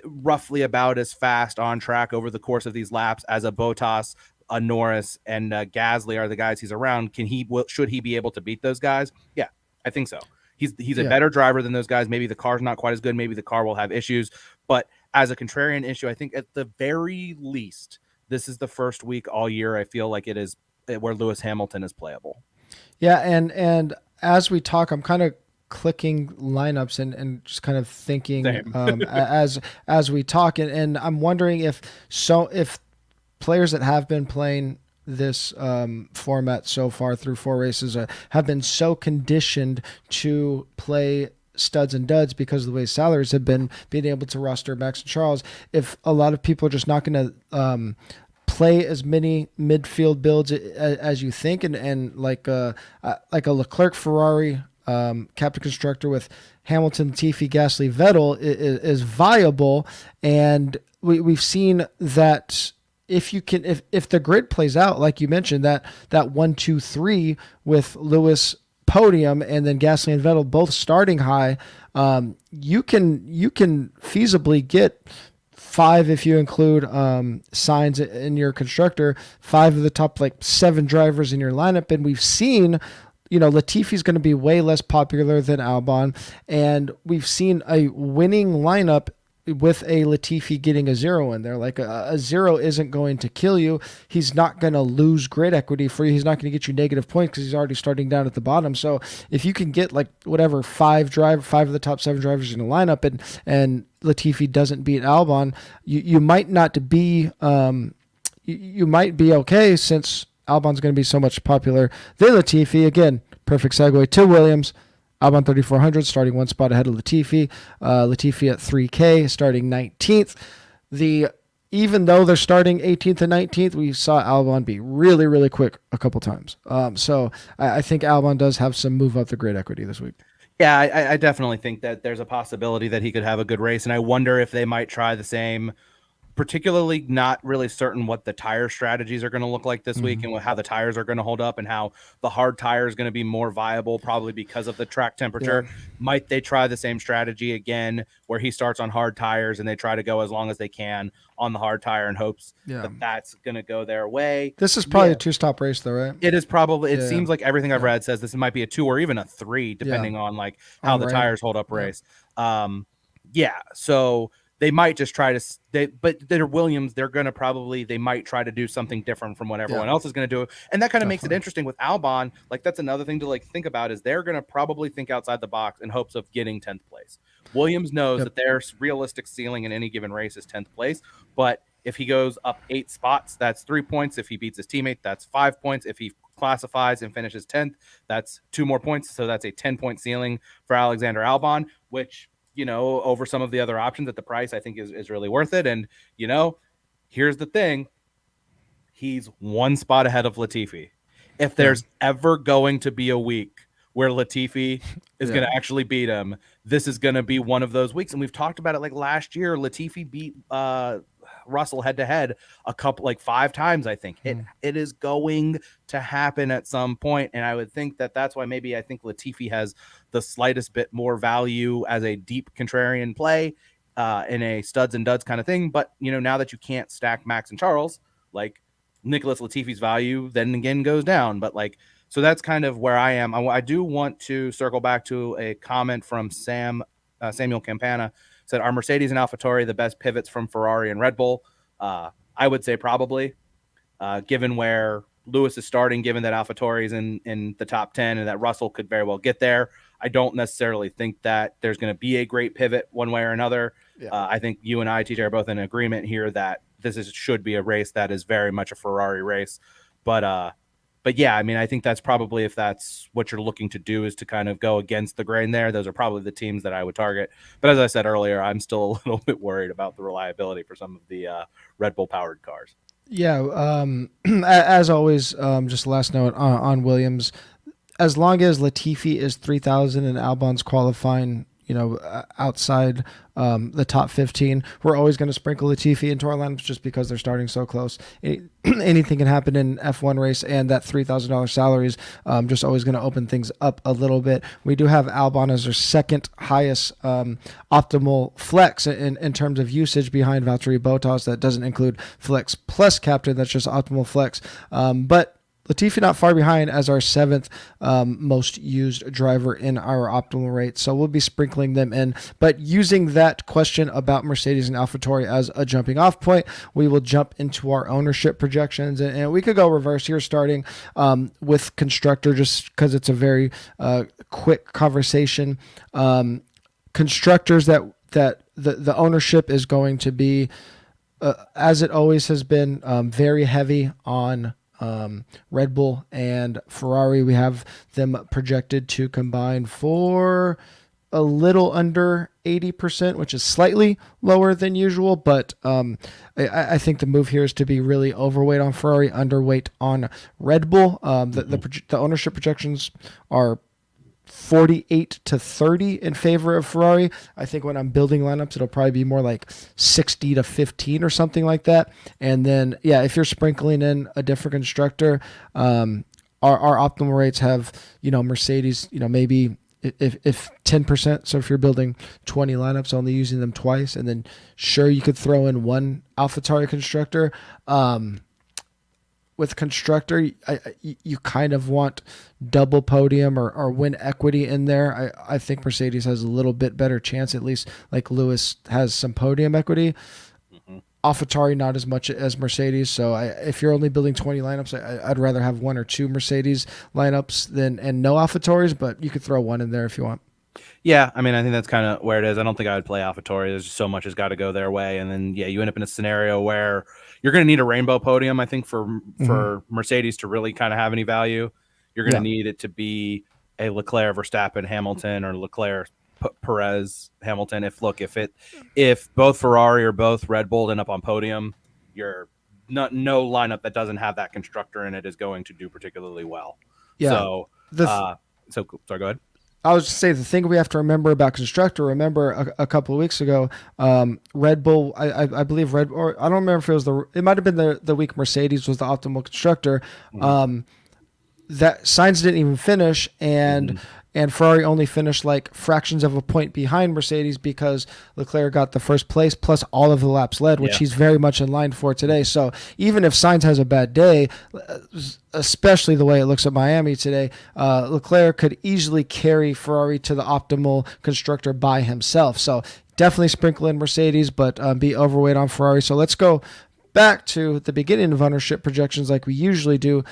Speaker 2: roughly about as fast on track over the course of these laps as a Bottas, a Norris, and Gasly are the guys he's around, should he be able to beat those guys? Yeah, I think so. He's a better driver than those guys. Maybe the car's not quite as good. Maybe the car will have issues. But as a contrarian issue, I think at the very least, this is the first week all year I feel like it is where Lewis Hamilton is playable.
Speaker 1: Yeah, and as we talk, I'm kind of clicking lineups and just kind of thinking as we talk, and I'm wondering if players that have been playing this format so far through 4 races have been so conditioned to play studs and duds because of the way salaries have been being able to roster Max and Charles. If a lot of people are just not going to play as many midfield builds as you think, and like a Leclerc Ferrari captain constructor with Hamilton, Latifi, Gasly, Vettel is viable, and we've seen that if the grid plays out like you mentioned, that 1, 2, 3 with Lewis podium and then Gasly and Vettel both starting high, you can feasibly get 5 if you include Sainz in your constructor, 5 of the top 7 drivers in your lineup. And we've seen, Latifi's going to be way less popular than Albon, and we've seen a winning lineup with a Latifi getting a 0 in there. Like a 0 isn't going to kill you. He's not going to lose grid equity for you. He's not going to get you negative points because he's already starting down at the bottom. So if you can get 5 of the top 7 drivers in the lineup, and Latifi doesn't beat Albon, you might not be you might be okay, since Albon's going to be so much popular than Latifi. Again, perfect segue to Williams. Albon 3,400, starting 1 spot ahead of Latifi. Latifi at 3K, starting 19th. Even though they're starting 18th and 19th, we saw Albon be really, really quick a couple times. So I think Albon does have some move up the grid equity this week.
Speaker 2: Yeah, I definitely think that there's a possibility that he could have a good race, and I wonder if they might try the same. Particularly not really certain what the tire strategies are going to look like this week, and how the tires are going to hold up, and how the hard tire is going to be more viable probably because of the track temperature. Yeah. Might they try the same strategy again where he starts on hard tires and they try to go as long as they can on the hard tire in hopes that that's going to go their way? This
Speaker 1: is probably a 2-stop race though, right?
Speaker 2: It is probably. It seems like everything I've read says this might be a 2 or even a 3 depending on how the tires hold up race. So they might just try to, but they're Williams. They're going to they might try to do something different from what everyone else is going to do. And that kind of makes it interesting with Albon. Like, that's another thing to think about, is they're going to probably think outside the box in hopes of getting 10th place. Williams knows
Speaker 1: Yep.
Speaker 2: that their realistic ceiling in any given race is 10th place, but if he goes up 8 spots, that's 3 points. If he beats his teammate, that's 5 points. If he classifies and finishes 10th, that's 2 more points. So that's a 10-point ceiling for Alexander Albon, which, over some of the other options at the price, I think is really worth it. And, here's the thing. He's 1 spot ahead of Latifi. If there's ever going to be a week where Latifi is going to actually beat him, this is going to be one of those weeks. And we've talked about it like last year. Latifi beat Russell head to head a couple, like 5 times, I think. It is going to happen at some point. And I would think that's why maybe I think Latifi has the slightest bit more value as a deep contrarian play in a studs and duds kind of thing. But, now that you can't stack Max and Charles, like, Nicholas Latifi's value then again goes down. But so that's kind of where I am. I do want to circle back to a comment from Samuel Campana. Said, are Mercedes and AlphaTauri the best pivots from Ferrari and Red Bull? I would say probably, given where Lewis is starting, given that AlphaTauri is in the top 10 and that Russell could very well get there. I don't necessarily think that there's going to be a great pivot one way or another. Yeah. I think you and I, TJ, are both in agreement here that this should be a race that is very much a Ferrari race. But yeah, I mean, I think that's probably, if that's what you're looking to do, is to kind of go against the grain there. Those are probably the teams that I would target. But as I said earlier, I'm still a little bit worried about the reliability for some of the Red Bull powered cars.
Speaker 1: Yeah. As always, just last note on Williams, as long as Latifi is 3,000 and Albon's qualifying, outside the top 15, we're always going to sprinkle Latifi into our lineups just because they're starting so close. Anything can happen in F1 race, and that $3,000 salary is just always going to open things up a little bit. We do have Albon as our second highest optimal flex in terms of usage behind Valtteri Bottas. That doesn't include flex plus captain. That's just optimal flex. But Latifi not far behind as our 7th most used driver in our optimal rate. So we'll be sprinkling them in. But using that question about Mercedes and AlphaTauri as a jumping off point, we will jump into our ownership projections. And we could go reverse here, starting with constructor, just because it's a very quick conversation. Constructors that the ownership is going to be, as it always has been, very heavy on Red Bull and Ferrari. We have them projected to combine for a little under 80%, which is slightly lower than usual, but I think the move here is to be really overweight on Ferrari, underweight on Red Bull. The ownership projections are 48-30 in favor of Ferrari. I think when I'm building lineups, it'll probably be more like 60-15 or something like that. And then, yeah, if you're sprinkling in a different constructor, our optimal rates have, Mercedes, maybe if 10%. So if you're building 20 lineups, only using them twice, and then sure, you could throw in one AlphaTauri constructor. With constructor, you kind of want double podium or win equity in there. I think Mercedes has a little bit better chance, at least like Lewis has some podium equity. AlphaTauri not as much as Mercedes. So if you're only building 20 lineups, I'd rather have 1 or 2 Mercedes lineups and no AlphaTauris, but you could throw one in there if you want.
Speaker 2: Yeah, I mean, I think that's kind of where it is. I don't think I would play AlphaTauri. There's just so much has got to go their way. And then, yeah, you end up in a scenario where you're going to need a rainbow podium, I think, for Mercedes to really kind of have any value. You're going to need it to be a Leclerc, Verstappen, Hamilton, or Leclerc, Perez, Hamilton. If both Ferrari or both Red Bull end up on podium, you're no lineup that doesn't have that constructor in it is going to do particularly well. Yeah. So sorry, go ahead.
Speaker 1: I was just saying, the thing we have to remember about constructor, a couple of weeks ago, Red Bull, I believe or I don't remember if it was it might have been the week Mercedes was the optimal constructor. That Sainz didn't even finish, and Ferrari only finished like fractions of a point behind Mercedes because Leclerc got the first place plus all of the laps led, which he's very much in line for today. So even if Sainz has a bad day, especially the way it looks at Miami today, Leclerc could easily carry Ferrari to the optimal constructor by himself. So definitely sprinkle in Mercedes, but be overweight on Ferrari. So let's go back to the beginning of ownership projections like we usually do.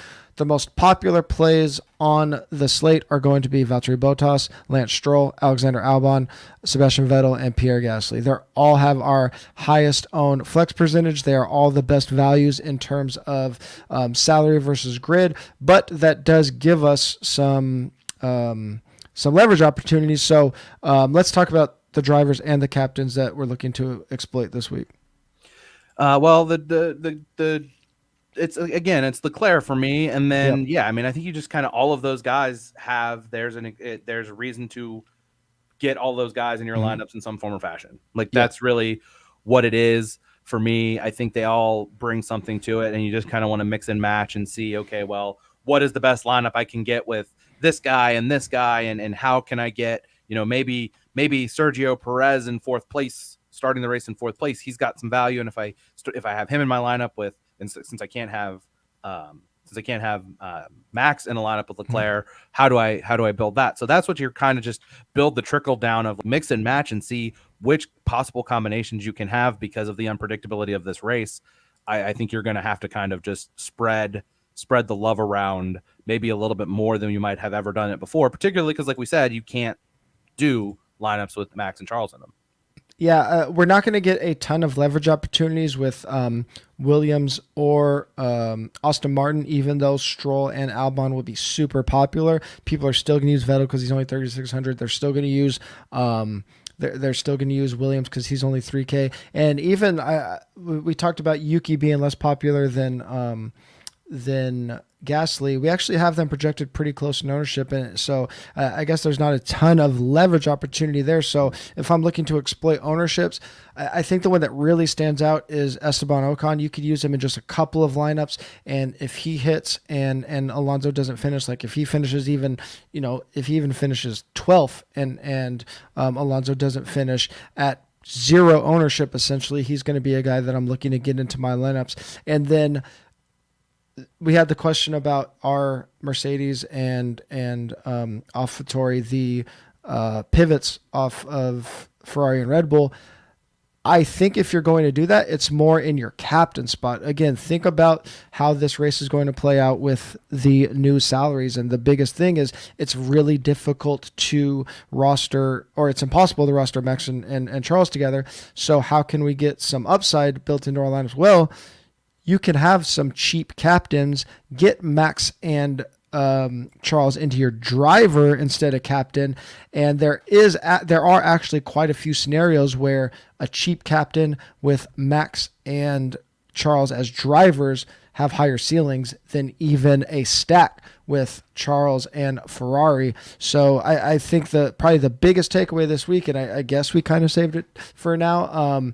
Speaker 1: the most popular plays on the slate are going to be Valtteri Bottas, Lance Stroll, Alexander Albon, Sebastian Vettel, and Pierre Gasly. They all have our highest owned flex percentage. They are all the best values in terms of salary versus grid, but that does give us some leverage opportunities. So let's talk about the drivers and the captains that we're looking to exploit this week.
Speaker 2: Well, it's Leclerc for me, and then I mean, I think you just kind of all of those guys have there's a reason to get all those guys in your lineups in some form or fashion. Like that's really what it is for me. I think they all bring something to it, and you just kind of want to mix and match and see, okay, well, what is the best lineup I can get with this guy, and how can I get, maybe Sergio Perez in fourth place, starting the race in fourth place. He's got some value, and if I have him in my lineup with, and since I can't have Max in a lineup with Leclerc, how do I build that? So that's what you're kind of just build the trickle down of mix and match and see which possible combinations you can have because of the unpredictability of this race. I think you're going to have to kind of just spread the love around maybe a little bit more than you might have ever done it before, particularly because, like we said, you can't do lineups with Max and Charles in them.
Speaker 1: Yeah, we're not going to get a ton of leverage opportunities with Williams or Aston Martin, even though Stroll and Albon will be super popular. People are still going to use Vettel because he's only 3,600. They're still going to use they're still going to use Williams because he's only 3K. And even we talked about Yuki being less popular than Gasly. We actually have them projected pretty close in ownership, and so I guess there's not a ton of leverage opportunity there. So if I'm looking to exploit ownerships, I think the one that really stands out is Esteban Ocon. You could use him in just a couple of lineups, and if he hits and Alonso doesn't finish, like if he finishes even, if he even finishes 12th and Alonso doesn't finish at zero ownership, essentially, he's going to be a guy that I'm looking to get into my lineups. And then we had the question about our Mercedes and AlphaTauri, the pivots off of Ferrari and Red Bull. I think if you're going to do that, it's more in your captain spot. Again, think about how this race is going to play out with the new salaries. And the biggest thing is it's really difficult to roster, or it's impossible to roster Max and Charles together. So how can we get some upside built into our lineups? Well, you can have some cheap captains, get Max and Charles into your driver instead of captain, and there are actually quite a few scenarios where a cheap captain with Max and Charles as drivers have higher ceilings than even a stack with Charles and Ferrari. So I think probably the biggest takeaway this week, and I guess we kind of saved it for now,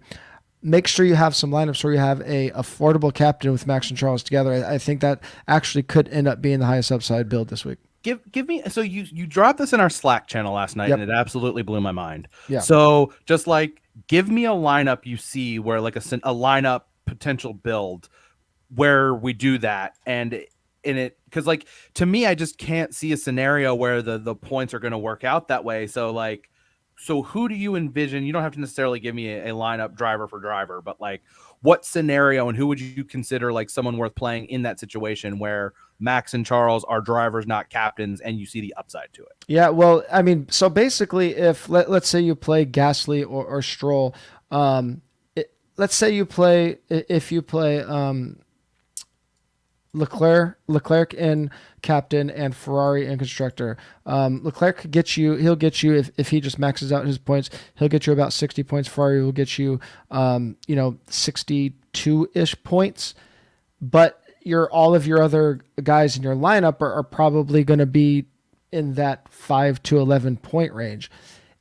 Speaker 1: make sure you have some lineups where you have a affordable captain with Max and Charles together. I think that actually could end up being the highest upside build this week.
Speaker 2: Give me, so you dropped this in our Slack channel last night, and it absolutely blew my mind.
Speaker 1: Yeah.
Speaker 2: So just like give me a lineup you see where like a lineup potential build where we do that, and in it, because like to me, I just can't see a scenario where the points are going to work out that way. So who do you envision? You don't have to necessarily give me a lineup driver for driver, but like what scenario and who would you consider like someone worth playing in that situation where Max and Charles are drivers, not captains, and you see the upside to it?
Speaker 1: Yeah, well, I mean, so basically if let's say you play Gasly or Stroll, let's say you play Leclerc in captain and Ferrari in constructor. Leclerc could get you, he'll get you, if he just maxes out his points, he'll get you about 60 points. Ferrari will get you, 62-ish points. But all of your other guys in your lineup are probably going to be in that 5 to 11 point range.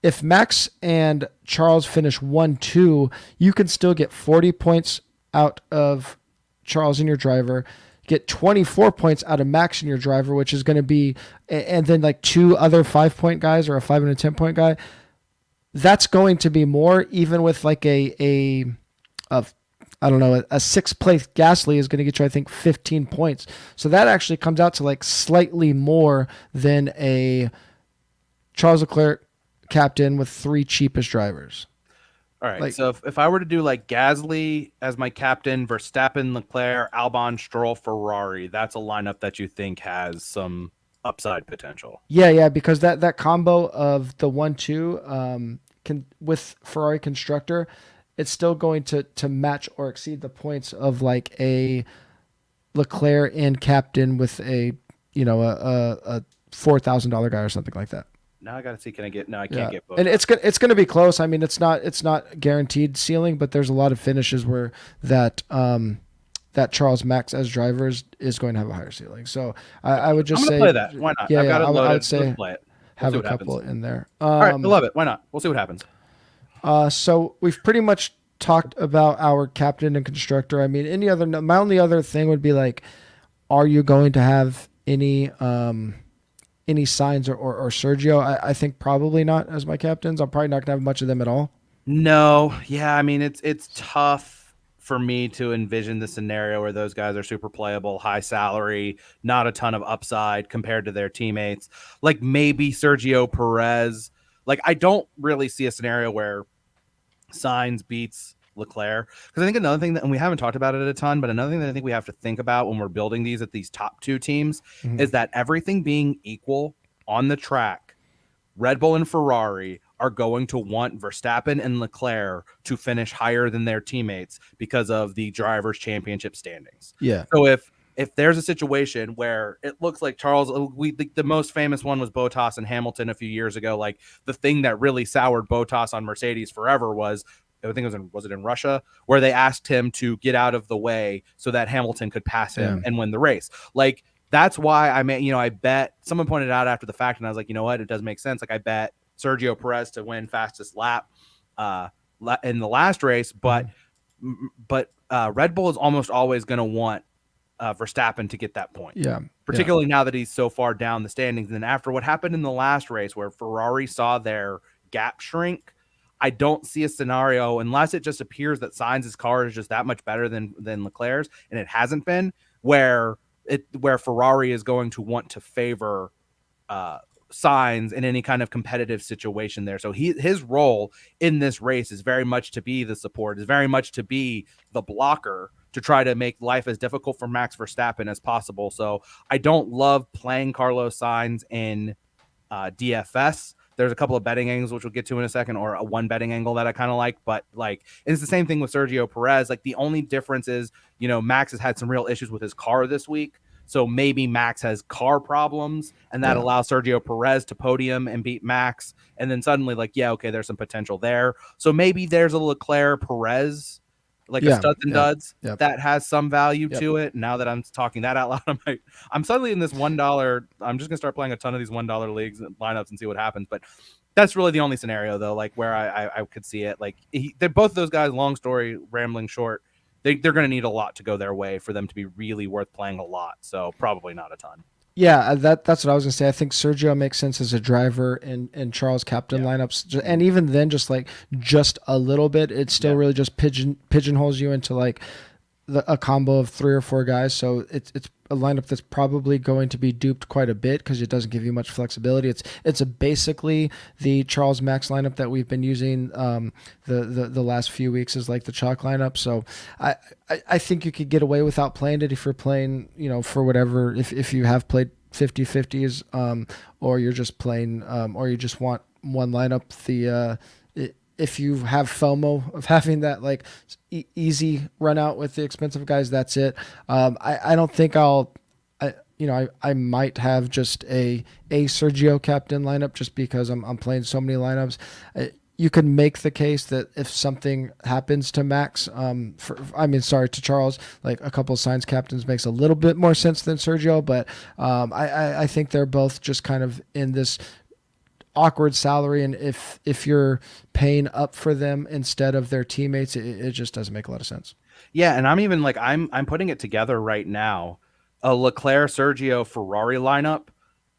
Speaker 1: If Max and Charles finish 1-2, you can still get 40 points out of Charles in your driver, get 24 points out of Max in your driver, which is going to be, and then like two other 5-point guys or a 5 and a 10-point guy. That's going to be more, even with like a 6th place Gasly is going to get you, I think, 15 points. So that actually comes out to like slightly more than a Charles Leclerc captain with 3 cheapest drivers.
Speaker 2: All right.
Speaker 1: Like,
Speaker 2: So if I were to do like Gasly as my captain, Verstappen, Leclerc, Albon, Stroll, Ferrari, that's a lineup that you think has some upside potential.
Speaker 1: yeah, because that combo of the 1-2 can with Ferrari constructor, it's still going to match or exceed the points of like a Leclerc and captain with a a $4,000 guy or something like that.
Speaker 2: Now I got to see. Can I get? No, I can't
Speaker 1: Yeah,
Speaker 2: get
Speaker 1: and
Speaker 2: Bottas.
Speaker 1: it's gonna be close. I mean, it's not guaranteed ceiling, but there's a lot of finishes where that Charles Max as drivers is going to have a higher ceiling. So I would
Speaker 2: I'm
Speaker 1: just
Speaker 2: gonna
Speaker 1: say,
Speaker 2: play that. Why not?
Speaker 1: yeah,
Speaker 2: I've
Speaker 1: yeah,
Speaker 2: got it
Speaker 1: I
Speaker 2: loaded.
Speaker 1: would
Speaker 2: Let's
Speaker 1: say
Speaker 2: play it. We'll
Speaker 1: have
Speaker 2: see
Speaker 1: a
Speaker 2: what happens.
Speaker 1: couple in there.
Speaker 2: All right, I love it. Why not? We'll see what happens.
Speaker 1: So we've pretty much talked about our captain and constructor. I mean, my only other thing would be like, are you going to have any signs or Sergio? I think probably not as my captains. I'm probably not going to have much of them at all.
Speaker 2: No, yeah, I mean it's tough for me to envision the scenario where those guys are super playable, high salary, not a ton of upside compared to their teammates. Like maybe Sergio Perez. Like I don't really see a scenario where Sainz beats Leclerc, because I think another thing that, and we haven't talked about it a ton, but another thing that I think we have to think about when we're building these at these top two teams
Speaker 1: Mhm.
Speaker 2: is that everything being equal on the track, Red Bull and Ferrari are going to want Verstappen and Leclerc to finish higher than their teammates because of the drivers' championship standings.
Speaker 1: Yeah.
Speaker 2: So if there's a situation where it looks like Charles, the most famous one was Bottas and Hamilton a few years ago. Like the thing that really soured Bottas on Mercedes forever was, I think was it in Russia, where they asked him to get out of the way so that Hamilton could pass him and win the race. Like that's why I bet, someone pointed out after the fact, and I was like, you know what, it does make sense. Like I bet Sergio Perez to win fastest lap in the last race, but Red Bull is almost always going to want Verstappen to get that point.
Speaker 1: Yeah.
Speaker 2: Particularly now that he's so far down the standings. And then after what happened in the last race where Ferrari saw their gap shrink, I don't see a scenario, unless it just appears that Sainz's car is just that much better than Leclerc's, and it hasn't been, where Ferrari is going to want to favor Sainz in any kind of competitive situation there. So his role in this race is very much to be the support, is very much to be the blocker, to try to make life as difficult for Max Verstappen as possible. So I don't love playing Carlos Sainz in DFS. There's a couple of betting angles, which we'll get to in a second, or a one betting angle that I kind of like. But like, it's the same thing with Sergio Perez. Like the only difference is, Max has had some real issues with his car this week. So maybe Max has car problems, and that allows Sergio Perez to podium and beat Max. And then suddenly, like, yeah, okay, there's some potential there. So maybe there's a Leclerc Perez, like a studs and duds that has some value to it. Now that I'm talking that out loud, I'm suddenly in this $1. I'm just gonna start playing a ton of these $1 leagues and lineups and see what happens. But that's really the only scenario though, like where I could see it. Like they're both of those guys. Long story rambling short, they're gonna need a lot to go their way for them to be really worth playing a lot. So probably not a ton.
Speaker 1: Yeah, that's what I was gonna say. I think Sergio makes sense as a driver in Charles captain lineups, and even then, just a little bit, it still really just pigeonholes you into like a combo of 3 or 4 guys. So it's a lineup that's probably going to be duped quite a bit because it doesn't give you much flexibility. It's basically the Charles Max lineup that we've been using the last few weeks is like the chalk lineup. So I think you could get away without playing it if you're playing, for whatever, if you have played 50-50s or you're just playing or you just want one lineup. If you have FOMO of having that like easy run out with the expensive guys, that's it. I don't think I might have just a Sergio captain lineup just because I'm playing so many lineups. You can make the case that if something happens to Max, to Charles, like a couple of Sainz captains makes a little bit more sense than Sergio, but I think they're both just kind of in this awkward salary, and if you're paying up for them instead of their teammates, it just doesn't make a lot of sense.
Speaker 2: Yeah, and I'm even like I'm putting it together right now. A Leclerc, Sergio, Ferrari lineup.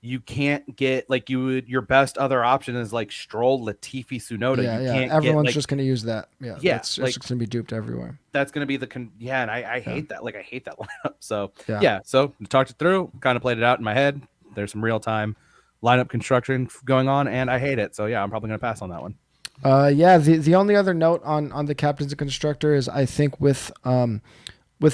Speaker 2: You can't get like your best other option is like Stroll, Latifi, Tsunoda. You can't
Speaker 1: everyone's
Speaker 2: get,
Speaker 1: just going to use that. It's just going to be duped everywhere.
Speaker 2: That's going to be and I hate that. Like I hate that lineup. So so we talked it through, kind of played it out in my head. There's some real time lineup construction going on, and I hate it. So yeah, I'm probably going to pass on that one.
Speaker 1: Yeah, the only other note on the captains and constructor is I think with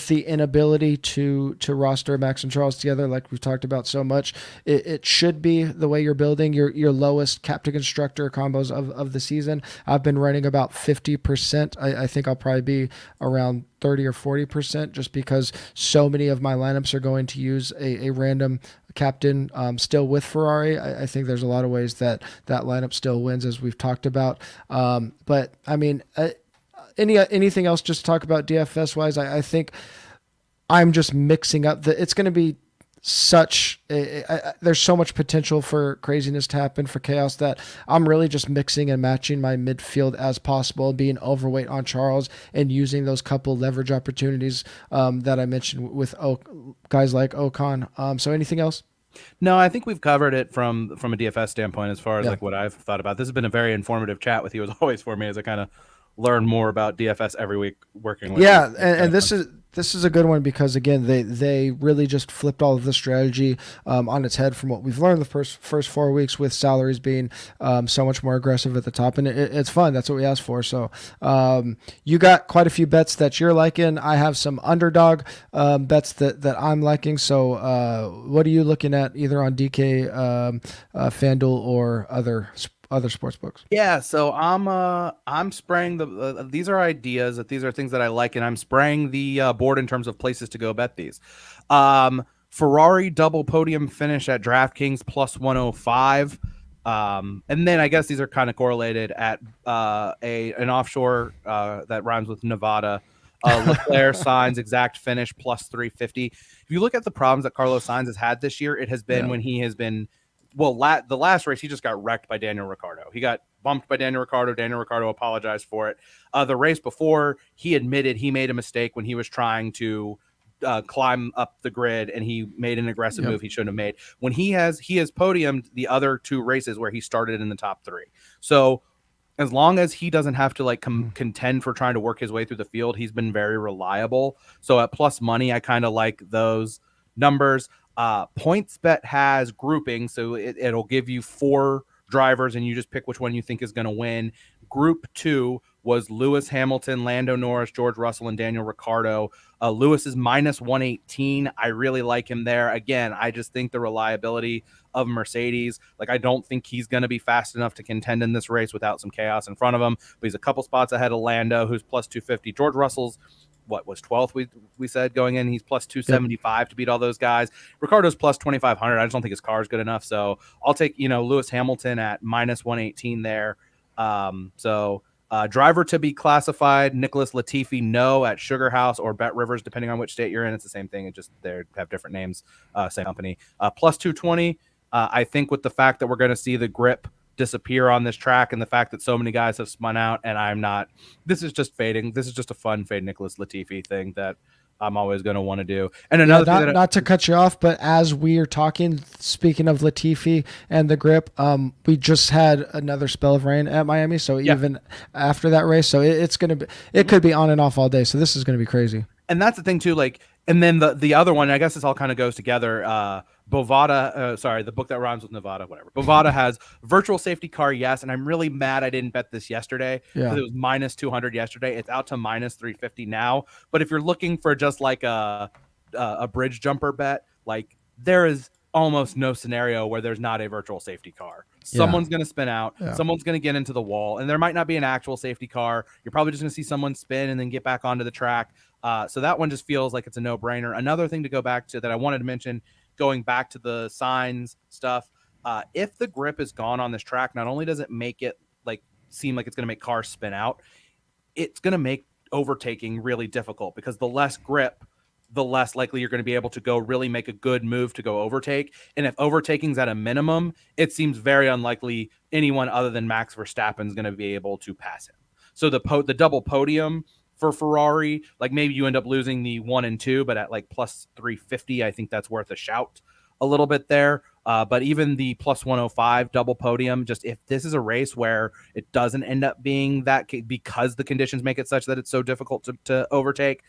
Speaker 1: the inability to roster Max and Charles together, like we've talked about so much, it should be the way you're building your lowest captain constructor combos of the season. I've been running about 50%. I think I'll probably be around 30 or 40% just because so many of my lineups are going to use a random captain still with Ferrari. I think there's a lot of ways that lineup still wins, as we've talked about. But I mean, anything else just to talk about DFS wise? I think I'm just mixing up it's going to be there's so much potential for craziness to happen, for chaos, that I'm really just mixing and matching my midfield as possible, being overweight on Charles and using those couple leverage opportunities that I mentioned with guys like Ocon. So anything else?
Speaker 2: No, I think we've covered it from a DFS standpoint as far as
Speaker 1: Yeah.
Speaker 2: like what I've thought about. This has been a very informative chat with you as always for me, as I kind of learn more about DFS every week working with you.
Speaker 1: And this is a good one because again they really just flipped all of the strategy on its head from what we've learned the first 4 weeks, with salaries being so much more aggressive at the top, and it's fun. That's what we asked for. So you got quite a few bets that you're liking. I have some underdog bets that I'm liking. So what are you looking at either on DK, FanDuel, or other sports books?
Speaker 2: Yeah, so I'm spraying these are ideas, that these are things that I like, and I'm spraying the board in terms of places to go bet these. Ferrari double podium finish at DraftKings plus 105. And then I guess these are kind of correlated at an offshore that rhymes with Nevada. Leclerc Sainz exact finish plus 350. If you look at the problems that Carlos Sainz has had this year, it has been when he has been the last race, he just got wrecked by Daniel Ricciardo. He got bumped by Daniel Ricciardo. Daniel Ricciardo apologized for it. The race before, he admitted he made a mistake when he was trying to climb up the grid, and he made an aggressive move he shouldn't have made. When he has podiumed the other 2 races where he started in the top 3. So as long as he doesn't have to contend for trying to work his way through the field, he's been very reliable. So at plus money, I kind of like those numbers. PointsBet has grouping, so it'll give you 4 drivers and you just pick which one you think is going to win. Group 2 was Lewis Hamilton, Lando Norris, George Russell, and Daniel Ricciardo. Lewis is minus 118. I really like him there. Again, I just think the reliability of Mercedes, I don't think he's going to be fast enough to contend in this race without some chaos in front of him, but he's a couple spots ahead of Lando, who's plus 250. George Russell's what was 12th we said going in. He's plus 275 to beat all those guys. Ricardo's plus 2,500. I just don't think his car is good enough. So I'll take, Lewis Hamilton at minus 118 there. Driver to be classified, Nicholas Latifi, no, at Sugar House or Bet Rivers, depending on which state you're in. It's the same thing. It just, they have different names, same company. Plus 220. I think with the fact that we're going to see the grip disappear on this track and the fact that so many guys have spun out, and I'm not, this is just fading. This is just a fun fade Nicholas Latifi thing that I'm always going to want to do. And another thing
Speaker 1: not to cut you off, but as we are talking, speaking of Latifi and the grip, we just had another spell of rain at Miami. So even after that race, so it's going to be, it could be on and off all day. So this is going to be crazy.
Speaker 2: And that's the thing too, and then the other one, I guess this all kind of goes together. Bovada, the book that rhymes with Nevada, whatever. Bovada has virtual safety car, yes, and I'm really mad I didn't bet this yesterday because it was minus 200 yesterday. It's out to minus 350 now. But if you're looking for just a bridge jumper bet, there is almost no scenario where there's not a virtual safety car. Someone's going to spin out. Someone's going to get into the wall, and there might not be an actual safety car. You're probably just going to see someone spin and then get back onto the track. So that one just feels like it's a no-brainer. Another thing to go back to that I wanted to mention, going back to the signs stuff, if the grip is gone on this track, not only does it make it seem like it's going to make cars spin out, it's going to make overtaking really difficult, because the less grip, the less likely you're going to be able to go really make a good move to go overtake. And if overtaking's at a minimum, it seems very unlikely anyone other than Max Verstappen is going to be able to pass him. So the double podium for Ferrari, maybe you end up losing the 1 and 2, but at plus 350, I think that's worth a shout a little bit there. But even the plus 105 double podium, just if this is a race where it doesn't end up being that, because the conditions make it such that it's so difficult to overtake,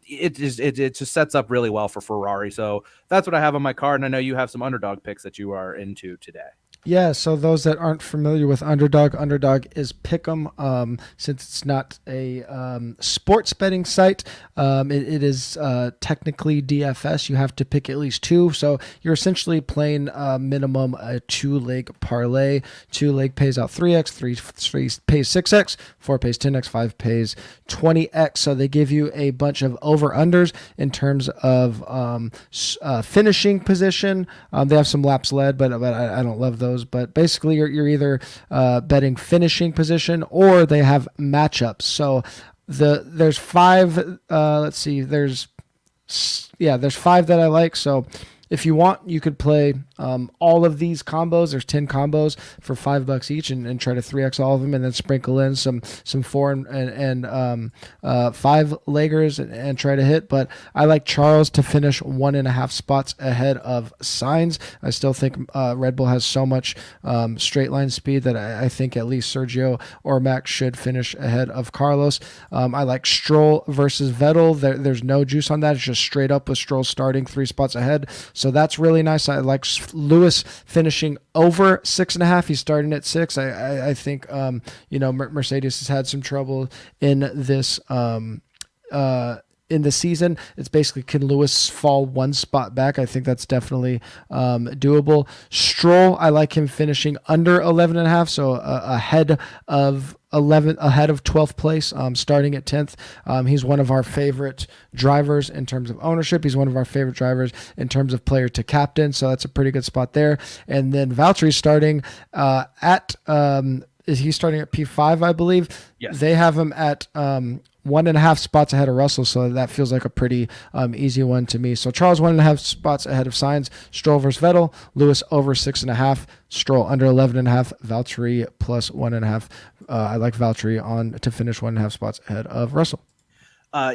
Speaker 2: it just sets up really well for Ferrari. So that's what I have on my card, and I know you have some underdog picks that you are into today.
Speaker 1: Yeah, so those that aren't familiar with Underdog is Pick'em. Since it's not a sports betting site, it is technically DFS. You have to pick at least two, so you're essentially playing minimum a 2-leg parlay. 2-leg pays out 3x, 3 pays 6x, 4 pays 10x, 5 pays 20x. So they give you a bunch of over-unders in terms of finishing position. They have some laps led, but I don't love those. But basically, you're either betting finishing position or they have matchups. So there's 5. Let's see. There's 5 that I like. So if you want, you could play all of these combos. There's 10 combos for $5 each, and try to 3x all of them, and then sprinkle in some 4 and 5 leggers and try to hit. But I like Charles to finish 1.5 spots ahead of Sainz. I still think Red Bull has so much straight line speed that I think at least Sergio or Max should finish ahead of Carlos. I like Stroll versus Vettel. There's no juice on that. It's just straight up with Stroll starting 3 spots ahead. So that's really nice. I like Lewis finishing over 6.5. He's starting at 6. I think Mercedes has had some trouble in this in the season. It's basically, can Lewis fall 1 spot back? I think that's definitely doable. Stroll, I like him finishing under 11.5, so ahead of 12th place, starting at 10th. He's one of our favorite drivers in terms of ownership. He's one of our favorite drivers in terms of player to captain, so that's a pretty good spot there. And then Valtteri's starting is he starting at P5, I believe?
Speaker 2: Yes.
Speaker 1: They have him at 1.5 spots ahead of Russell, so that feels like a pretty easy one to me. So Charles 1.5 spots ahead of Sainz, Stroll versus Vettel, Lewis over 6.5, Stroll under 11.5, Valtteri plus 1.5. I like Valtteri to finish 1.5 spots ahead of Russell.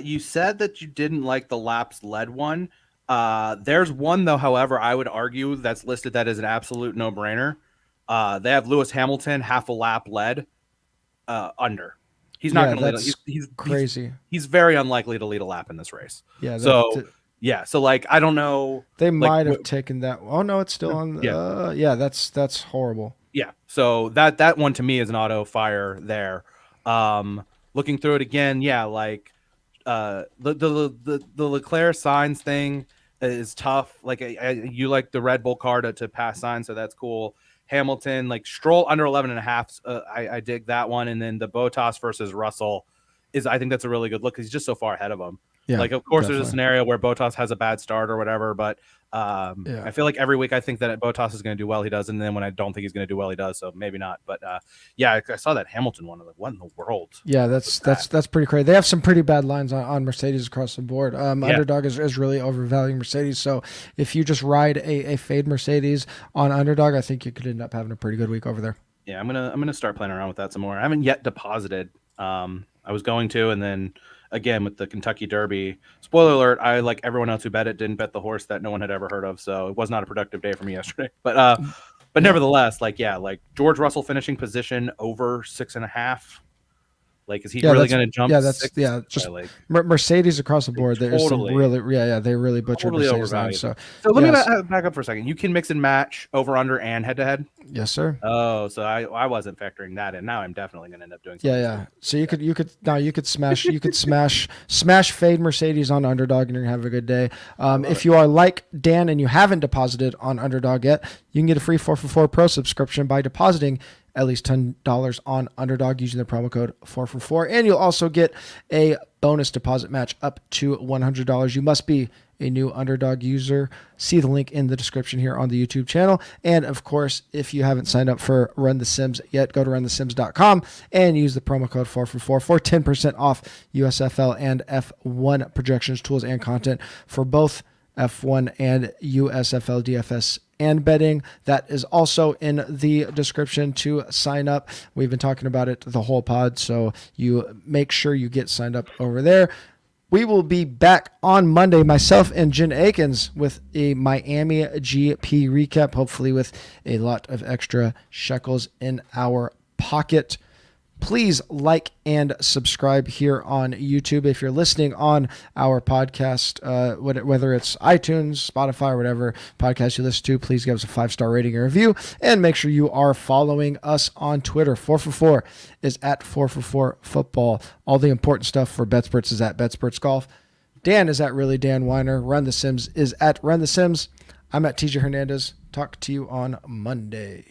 Speaker 2: You said that you didn't like the laps led one. There's one though, however, I would argue that's listed that is an absolute no-brainer. They have Lewis Hamilton half a lap led under. He's not going to lead. He's crazy. He's very unlikely to lead a lap in this race.
Speaker 1: Yeah.
Speaker 2: So like I don't know.
Speaker 1: They might have taken that. Oh no, it's still on. Yeah. That's horrible.
Speaker 2: Yeah. So that one to me is an auto fire there. Looking through it again, yeah, like the Leclerc Sainz thing is tough. Like you like the Red Bull car to pass Sainz, so that's cool. Hamilton, like Stroll under 11.5. I dig that one. And then the Bottas versus Russell I think that's a really good look because he's just so far ahead of him. Yeah, like, of course, definitely. There's a scenario where Bottas has a bad start or whatever, but I feel like every week I think that Bottas is going to do well, he does, and then when I don't think he's going to do well, he does. So maybe not, but I saw that Hamilton one. I'm like, what in the world?
Speaker 1: Yeah, that's pretty crazy. They have some pretty bad lines on Mercedes across the board. Underdog is really overvaluing Mercedes. So if you just ride a fade Mercedes on Underdog, I think you could end up having a pretty good week over there.
Speaker 2: Yeah, I'm gonna start playing around with that some more. I haven't yet deposited. I was going to, and then again with the Kentucky Derby. Spoiler alert: I, like everyone else who bet it, didn't bet the horse that no one had ever heard of. So it was not a productive day for me yesterday. But nevertheless, like George Russell finishing position over 6.5. Like, is he really going to jump?
Speaker 1: Just Mercedes across the board. There's totally, they really butchered Mercedes line. So
Speaker 2: let me back up for a second. You can mix and match over, under, and head to head.
Speaker 1: Yes, sir.
Speaker 2: Oh, so I wasn't factoring that in. Now I'm definitely going to end up doing something.
Speaker 1: Yeah. So you could smash fade Mercedes on Underdog, and you're gonna have a good day. If you are like Dan and you haven't deposited on Underdog yet, you can get a free 4for4 Pro subscription by depositing at least $10 on Underdog using the promo code 4for4, and you'll also get a bonus deposit match up to $100. You must be a new Underdog user. See the link in the description here on the YouTube channel. And of course, if you haven't signed up for Run the Sims yet, go to runthesims.com and use the promo code 4for4 for 10% off USFL and F1 projections, tools, and content for both F1 and USFL DFS and betting. That is also in the description to sign up. We've been talking about it the whole pod, so you make sure you get signed up over there. We will be back on Monday, myself and Jen Akins, with a Miami GP recap, hopefully with a lot of extra shekels in our pocket. Please like and subscribe here on YouTube. If you're listening on our podcast, whether it's iTunes, Spotify, or whatever podcast you listen to, please give us a 5-star rating and review. And make sure you are following us on Twitter. 4for4 is at 4for4football. All the important stuff for BetSperts is at BetSperts Golf. Dan is at Really Dan Weiner. Run the Sims is at Run the Sims. I'm at TJ Hernandez. Talk to you on Monday.